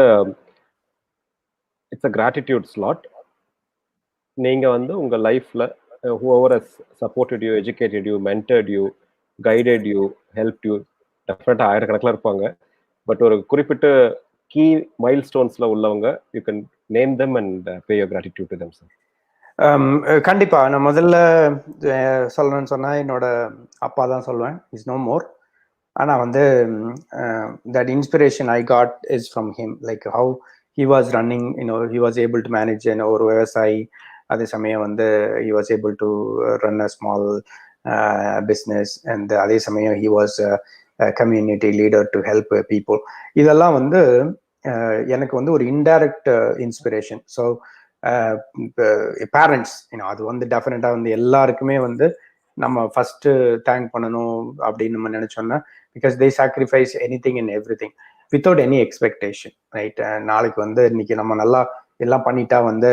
it's a gratitude slot. நீங்க வந்து உங்க லைஃப்ல whoever has supported you, educated you, mentored you, guided you, helped you, டெஃபினட்டா ஆயிரக்கணக்கில் இருப்பாங்க. But ஒரு குறிப்பிட்ட கீ மைல்ஸ்டோன்ஸ்ல உள்ளவங்க, you can name them and pay your gratitude to them sir. கண்டிப்பா நான் முதல்ல சொல்லணும்னு சொன்னா என்னோட அப்பா தான் சொல்லுவேன். Is no more. ஆனா வந்து that inspiration I got is from him, like how he was running, he was able to manage ஒரு விவசாயி, அதே சமயம் வந்து he was able to run a small business, and அதே சமயம் he was a community leader to help people. இதெல்லாம் வந்து எனக்கு வந்து ஒரு இன்டைரக்ட் இன்ஸ்பிரேஷன். ஸோ பேரண்ட்ஸ் அது வந்து டெஃபினட்டா வந்து எல்லாருக்குமே வந்து நம்ம ஃபர்ஸ்ட் தேங்க் பண்ணணும் அப்படின்னு நம்ம நினைச்சோம்னா, because they sacrifice any thing and every thing without any expectation, right? நாளைக்கு வந்து இன்னைக்கு நம்ம நல்லா எல்லாம் பண்ணிட்டா வந்து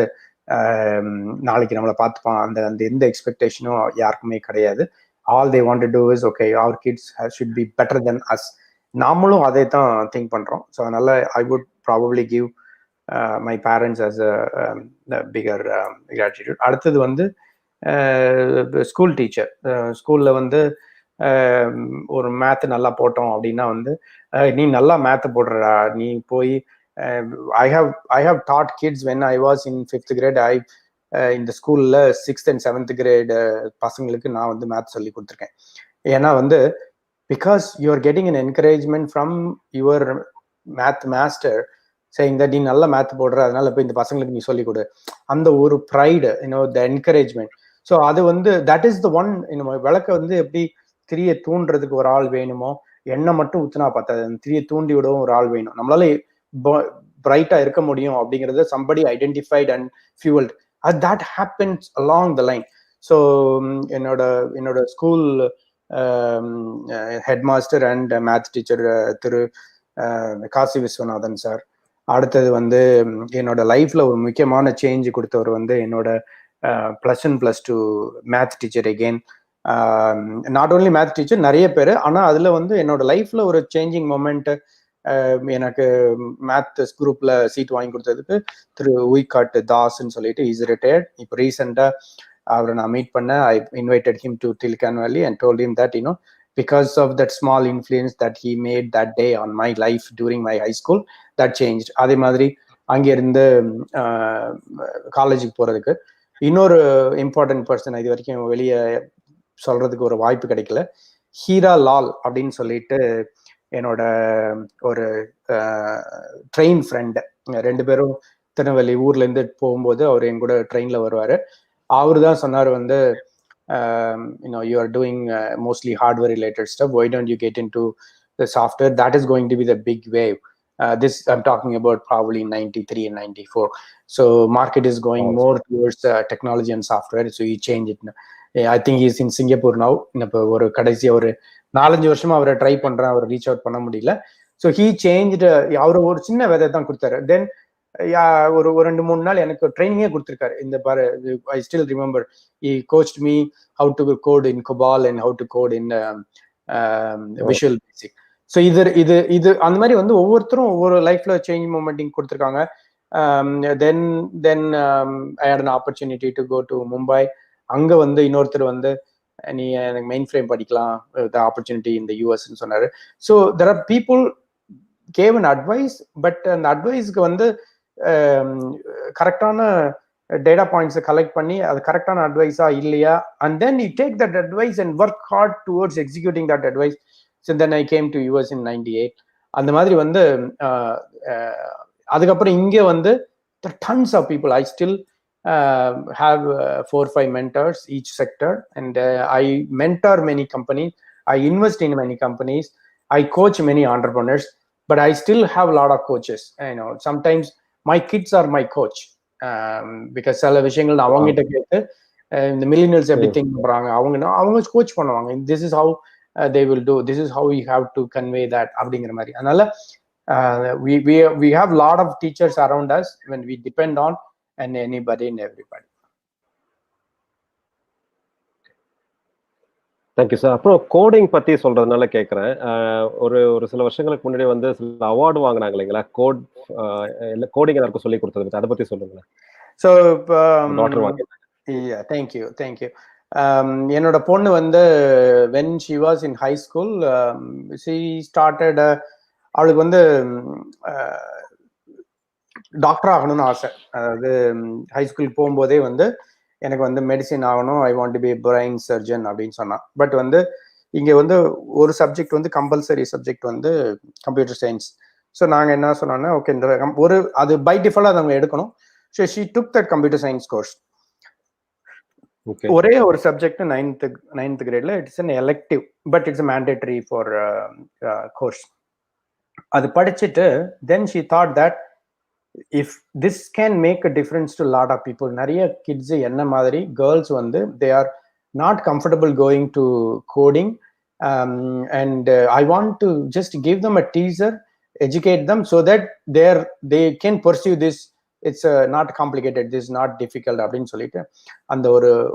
நாளைக்கு நம்மளை பார்த்துப்பான், அந்த அந்த எந்த எக்ஸ்பெக்டேஷனும் யாருக்குமே கிடையாது. All they want to do is okay, our kids should be better than us. நாமளும் அதை தான் திங்க் பண்றோம். ஸோ அதனால I would probably give my parents as a figure gratitude. அடுத்தது வந்து ஸ்கூல் டீச்சர். ஸ்கூல்ல வந்து ஒரு மேத் நல்லா போட்டோம் அப்படின்னா வந்து நீ நல்லா மேத் போடுறா, நீ போய் I have taught kids when I was in 5th grade. இந்த ஸ்கூல்ல 6th and 7th grade பசங்களுக்கு நான் வந்து மேத் சொல்லி கொடுத்துருக்கேன். ஏன்னா வந்து because you are getting an encouragement from your math master saying that நீ நல்ல மேத் போடுற, அதனால போய் இந்த பசங்களுக்கு நீ சொல்லிக் கொடு. அந்த ஒரு ப்ரைடு, த என்கரேஜ்மெண்ட். ஸோ அது வந்து தட் இஸ் த ஒன். விளக்க வந்து எப்படி திரிய தூண்டுறதுக்கு ஒரு ஆள் வேணுமோ, எண்ணெய் மட்டும் ஊத்துனா பார்த்தாது, திரிய தூண்டி விடவும் ஒரு ஆள் வேணும். நம்மளால பிரைட்டா இருக்க முடியும் அப்படிங்கறத somebody identified and fueled. that happens along the line. So என்னோட school head master and math teacher Thiru Kasi Viswanathan sir. அடுத்தது வந்து என்னோட லைஃப்ல ஒரு முக்கியமான சேஞ்ச் கொடுத்தவர் வந்து என்னோட +1 +2 math teacher. Again not only math teacher, நிறைய பேர். ஆனா அதுல வந்து என்னோட லைஃப்ல ஒரு சேஞ்சிங் மொமெண்ட், எனக்கு மேத் குரூப்ல சீட் வாங்கி கொடுத்ததுக்கு திரு உய்காட் தாஸ்ன்னு சொல்லிட்டு இஸ் ரிட்டையர்ட். இப்போ ரீசெண்டா அவரை நான் மீட் பண்ண, I invited him to TiliconVeli and told him that because of that small influence that he made that day on my life during my high school, that changed. அதே மாதிரி அங்கிருந்து காலேஜுக்கு போறதுக்கு இன்னொரு இம்பார்ட்டன்ட் பர்சன் இது வரைக்கும் வெளியே சொல்றதுக்கு ஒரு வாய்ப்பு கிடைக்கல, ஹீரா லால் அப்படின்னு சொல்லிட்டு என்னோட ஒரு ட்ரெயின் ஃப்ரெண்டு. 2 பேரும் திருநெல்வேலி ஊர்ல இருந்து போகும்போது அவர் என் கூட ட்ரெயின்ல வருவாரு. அவரு தான் சொன்னார் வந்து you are doing mostly hardware related stuff, why don't you get into the software? That is going to be the big wave. This I'm talking about probably 93 and 94. So market is going more towards technology and software, so he changed it. I think he's in Singapore now. இப்போ ஒரு கடைசி ஒரு 4-5 வருஷமா அவரை try பண்றேன், அவர் reach out பண்ண முடியல. So he changed. அவர் ஒரு சின்ன விதை தான் கொடுத்தாரு. தென் ஒரு 2-3 நாள் எனக்கு ட்ரைனிங்கே கொடுத்துருக்காரு. இந்த பாரு, I still remember, he coached me how to code in COBOL and how to code in Visual Basic. So இது அந்த மாதிரி வந்து ஒவ்வொருத்தரும் ஒவ்வொரு லைஃப்ல சேஞ்ச் மூமெண்டிங் கொடுத்துருக்காங்க. தென் ஐ had an opportunity to go to Mumbai. அங்க வந்து இன்னொருத்தர் வந்து நீ எனக்கு மெயின் ஃப்ரேம் படிக்கலாம், த ஆப்பர்ச்சுனிட்டி இந்த யூஎஸ்ன்னு சொன்னாரு. So there are people cave an advice, but அந்த அட்வைஸ்க்கு வந்து கரெக்டான டேட்டா பாயிண்ட்ஸை கலெக்ட் பண்ணி அது கரெக்டான அட்வைஸா இல்லையா, and then you take that advice and work hard towards executing that advice. So then I came to US in 98. அந்த மாதிரி வந்து அதுக்கப்புறம் இங்கே வந்து tons of people. I still have 4-5 mentors each sector, and I mentor many companies, I invest in many companies, I coach many entrepreneurs, but I still have a lot of coaches. Sometimes my kids are my coach, because சில விஷயங்கள் நான் அவங்க கிட்ட கேட்டு இந்த millionaires எப்படி think பண்றாங்க, அவங்க கோச் பண்ணுவாங்க. This is how they will do, this is how you have to convey that அப்படிங்கிற மாதிரி. அதனால we have a lot of teachers around us when we depend on and anybody and everybody. Thank you sir. அப்புறம் coding பத்தி சொல்றதுனால கேட்குறேன். ஒரு சில வருஷங்களுக்கு முன்னாடி வந்து சில அவார்டு வாங்கினாங்க இல்லைங்களா, கோடிங் எல்லாருக்கும் சொல்லி கொடுத்தது, அதை பத்தி சொல்லுங்களேன். ஸோ டாட்டர் வாங்க. தேங்க்யூ. என்னோட பொண்ணு வந்து when she was in high school, she started அவளுக்கு வந்து டாக்டர் ஆகணும்னு ஆசை. அதாவது ஹை ஸ்கூலுக்கு போகும்போதே வந்து எனக்கு வந்து மெடிசின் ஆகணும், I want to be brain surgeon அப்படின்னு சொன்னான். பட் வந்து இங்க வந்து ஒரு சப்ஜெக்ட் வந்து கம்பல்சரி சப்ஜெக்ட் வந்து கம்ப்யூட்டர் சயின்ஸ். ஸோ நாங்கள் என்ன சொன்னோன்னா, ஓகே இந்த ஒரு அது பை டிஃபால்ட்டாக அவங்க எடுக்கணும். So she took that computer science course. ஒரே ஒரு சப்ஜெக்ட் நைன்த் கிரேட்ல it's an elective, but it's mandatory for course. அது படிச்சுட்டு then she thought that if this can make a difference to a lot of people, நிறைய kids என்ன மாதிரி girls வந்து they are not comfortable going to coding, and I want to just give them a teaser, educate them so that they can pursue this. It's not complicated, this is not difficult அப்படின்னு சொல்லிட்டு அந்த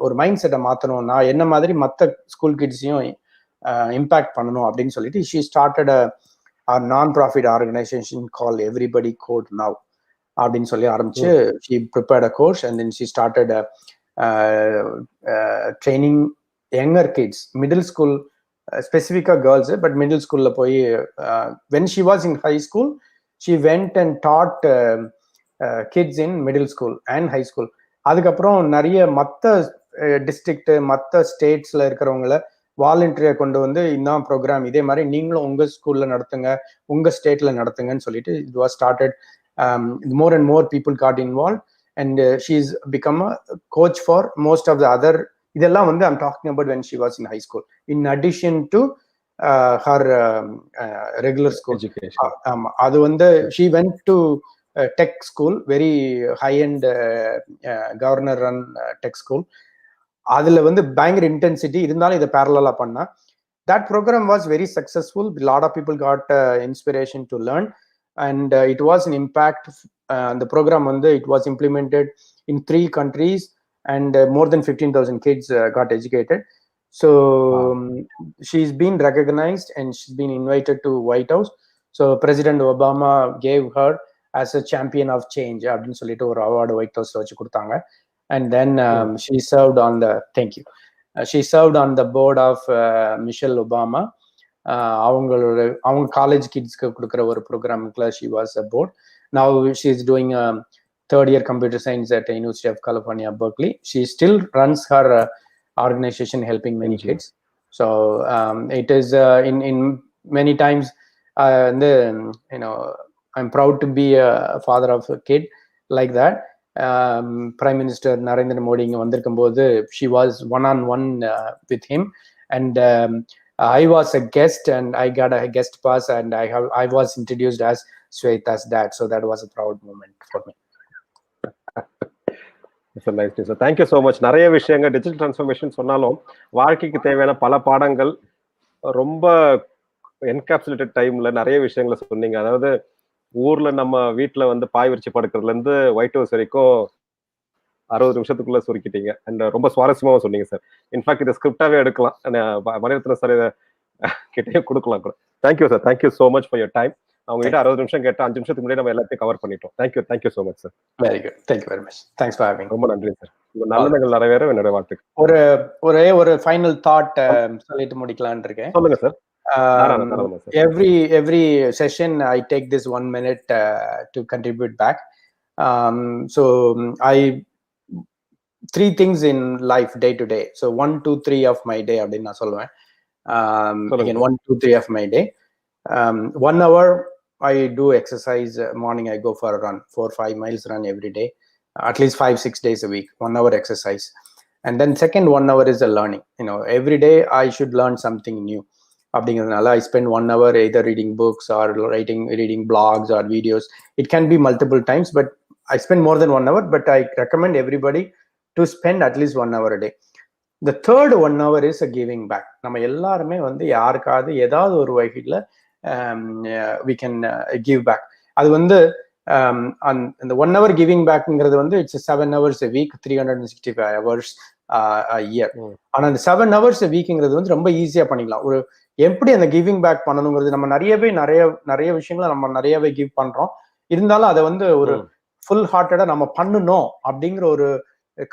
ஒரு mind செட்டை மாற்றணும், நான் என்ன மாதிரி மற்ற ஸ்கூல் கிட்ஸையும் இம்பேக்ட் பண்ணணும் அப்படின்னு சொல்லிட்டு she started a non-profit organization called Everybody Code Now அப்படின்னு சொல்லி ஆரம்பிச்சு she prepared a course and then she started training younger kids, middle school, specifically girls, but middle school la போய் when she was in high school she went and taught kids in middle school and high school. அதுக்கப்புறம் நிறைய மற்ற district மற்ற ஸ்டேட்ஸ்ல இருக்கிறவங்கள வாலண்டியரை கொண்டு வந்து இன்னும் program இதே மாதிரி நீங்களும் உங்க ஸ்கூல்ல நடத்துங்க, உங்க ஸ்டேட்ல நடத்துங்கன்னு சொல்லிட்டு it was started. More and more people got involved and she's become a coach for most of the other. இதெல்லாம் வந்து I'm talking about when she was in high school, in addition to her regular school education. அது வந்து she went to tech school, very high end governor run tech school. அதுல வந்து பயங்கர intensity இருந்தாலும் இதை பேரலா பண்ணா. That program was very successful. A lot of people got inspiration to learn. And it was an impact. The program it was implemented in 3 countries and more than 15,000 kids got educated. So she's been recognized and she's been invited to White House. So President Obama gave her as a champion of change அப்படின்னு சொல்லிட்டு ஒரு award white ஹவுஸ்ல வச்சு கொடுத்தாங்க. And then she served on the she served on the board of Michelle Obama. அவங்க college கிட்ஸ்க்கு கொடுக்குற ஒரு ப்ரோக்ராமுக்குள்ள she was a board. Now she is doing a 3rd year computer science at the University of California, Berkeley. She still runs her organization helping many kids. So it is in many times I'm proud to be a father of a kid like that. Prime Minister Narendra Modi இங்க வந்திருக்கும் போது she was one-on-one with him, and I was a guest and I got a guest pass and I was introduced as Sweta's dad. So that was a proud moment for me. It's a nice day. So thank you so much. நிறைய விஷயங்கள் digital transformation சொன்னாலும் வாழ்க்கைக்கு தேவையான பல பாடங்கள் ரொம்ப encapsulated டைம்ல நிறைய விஷயங்களை சொன்னீங்க. அதாவது ஊர்ல நம்ம வீட்டுல வந்து பாய் விரிச்சு படுக்கிறதுல இருந்து ஒயிட் ஹவுஸ் வரைக்கும் 60 நிமிஷத்துக்குள்ள சுருக்கிட்டீங்க. அண்ட் ரொம்ப சுவாரஸ்யமாவும் சொன்னீங்க சார். இன்ஃபேக்ட் இதை ஸ்கிரிப்டாவே எடுக்கலாம், மணிரத்னம் சார் இதை கிட்டே கொடுக்கலாம் கூட. Thank you sir, thank you so much for your time. அவங்க கிட்ட 60 நிமிஷம் கேட்டு 5 நிமிஷத்துக்கு முன்னாடி நம்ம எல்லாத்தையும் கவர் பண்ணிட்டோம். Thank you so much sir. Very good, thank you very much. Thanks for having. ரொம்ப நன்றி சார். நல்லதுகள் நிறைவேற என்னோட வாழ்த்துக்கள். ஒரு ஃபைனல் தாட் சொல்லிட்டு முடிக்கலாம்னு இருக்கேன். சொல்லுங்க sir. Every session I take this 1 minute to contribute back. So I 3 things in life day to day. So 1, 2, 3 of my day அப்படின்னு நான் சொல்லுவேன். Again 1, 2, 3 of my day. 1 hour I do exercise. Morning I go for a run, 4-5 miles run every day, at least 5-6 days a week. 1 hour exercise. And then second 1 hour is a learning. Every day I should learn something new. அப்படிங்கிறதுனால I spend 1 hour either reading books or reading blogs or videos. It can be multiple times, but I spend more than 1 hour, but I recommend everybody to spend at least 1 hour a day. The third 1 hour is a giving back. நம்ம எல்லாருமே வந்து யாருக்காவது ஏதாவது ஒரு வகையில் we can give back. அது வந்து அந்த 1 hour giving backங்கிறது வந்து it's 7 hours a week, 365 hours a year. ஆனா அந்த 7 hours a weekங்கிறது வந்து ரொம்ப ஈஸியா பண்ணிக்கலாம். ஒரு எப்படி அந்த கிவிங் பேக் பண்ணணுங்கிறது நம்ம நிறைய விஷயங்களை நம்ம நிறையவே கிவ் பண்றோம். இருந்தாலும் அதை வந்து ஒரு ஃபுல் ஹார்ட்டடா நம்ம பண்ணணும் அப்படிங்கிற ஒரு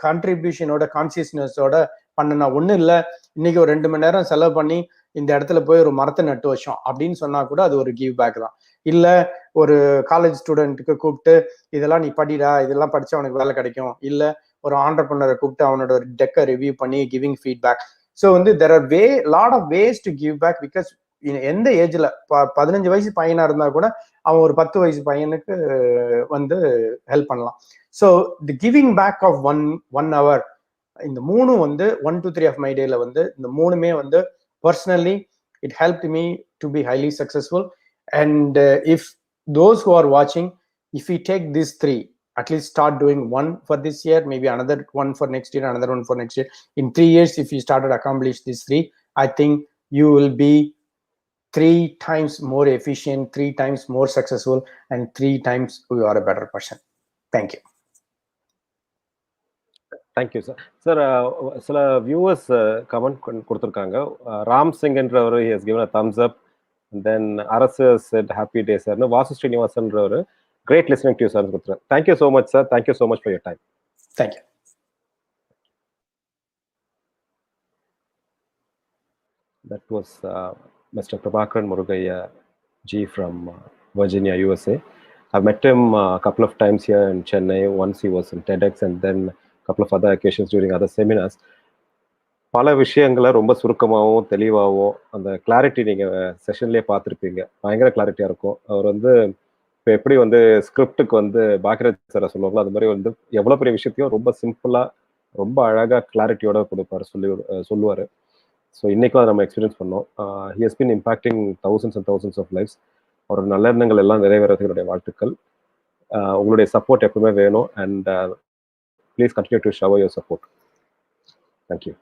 கான்ட்ரிபியூஷனோட கான்சியஸ்னஸோட பண்ணுனா ஒன்றும் இல்லை, இன்னைக்கு ஒரு 2 மணி நேரம் செலவு பண்ணி இந்த இடத்துல போய் ஒரு மரத்தை நட்டு வச்சோம் அப்படின்னு சொன்னா கூட அது ஒரு கிவ் பேக் தான். இல்ல ஒரு காலேஜ் ஸ்டூடெண்ட்டுக்கு கூப்பிட்டு இதெல்லாம் நீ படிடா, இதெல்லாம் படிச்சு அவனுக்கு வேலை கிடைக்கும், இல்ல ஒரு ஆண்டர்பிரினரை கூப்பிட்டு அவனோட ஒரு டெக்கை ரிவ்யூ பண்ணி கிவிங் ஃபீட்பேக். ஸோ வந்து there are lot of ways to give back. Because எந்த ஏஜ்ல 15 வயசு பையனா இருந்தா கூட அவன் ஒரு 10 வயசு பையனுக்கு வந்து ஹெல்ப் பண்ணலாம். So the giving back of one hour, இந்த மூணும் வந்து 1 to 3 ஆஃப் மை டேல வந்து இந்த மூணுமே வந்து personally it help me to be highly successful. And if those who are watching, if we take these 3, at least start doing one for this year, maybe another one for next year, another one for next year. In 3 years, if you started accomplish these 3, I think you will be 3 times more efficient, 3 times more successful, and 3 times you are a better person. Thank you. Thank you sir. Sir சில viewers comment கொடுத்துருக்காங்க. ராம் சிங் என்றவர் he has given a thumbs up. தென் அரசு said happy day சார்னு. வாசு ஸ்ரீனிவாசன்றவர் great listening to you sir கொடுத்துருக்காங்க. Thank you so much sir. Thank you so much for your time. Thank you. That was Mr. Prabakaran Murugaiah G from Virginia, USA. I've met him a couple of times here in Chennai. Once he was in TEDx and then a couple of other occasions during other seminars. பல விஷயங்களை ரொம்ப சுருக்கமாகவும் தெளிவாகவும் அந்த clarity நீங்கள் செஷன்லேயே பார்த்துருப்பீங்க. பயங்கர கிளாரிட்டியாக இருக்கும். அவர் வந்து இப்போ எப்படி வந்து ஸ்கிரிப்டுக்கு வந்து பாக்கியராஜ் சாரை சொல்லுவாங்களோ அது மாதிரி வந்து எவ்வளோ பெரிய விஷயத்தையும் ரொம்ப சிம்பிளாக ரொம்ப அழகாக கிளாரிட்டியோட கொடுப்பார், சொல்லுவார். ஸோ இன்றைக்கும் அதை நம்ம எக்ஸ்பீரியன்ஸ் பண்ணோம். He has been impacting thousands and thousands of lives. அவரோட நல்ல எண்ணங்கள் எல்லாம் நிறைவேறதுக்கு என்னுடைய வாழ்த்துக்கள். உங்களுடைய சப்போர்ட் எப்பவுமே வேணும். And please continue to shower your support. Thank you.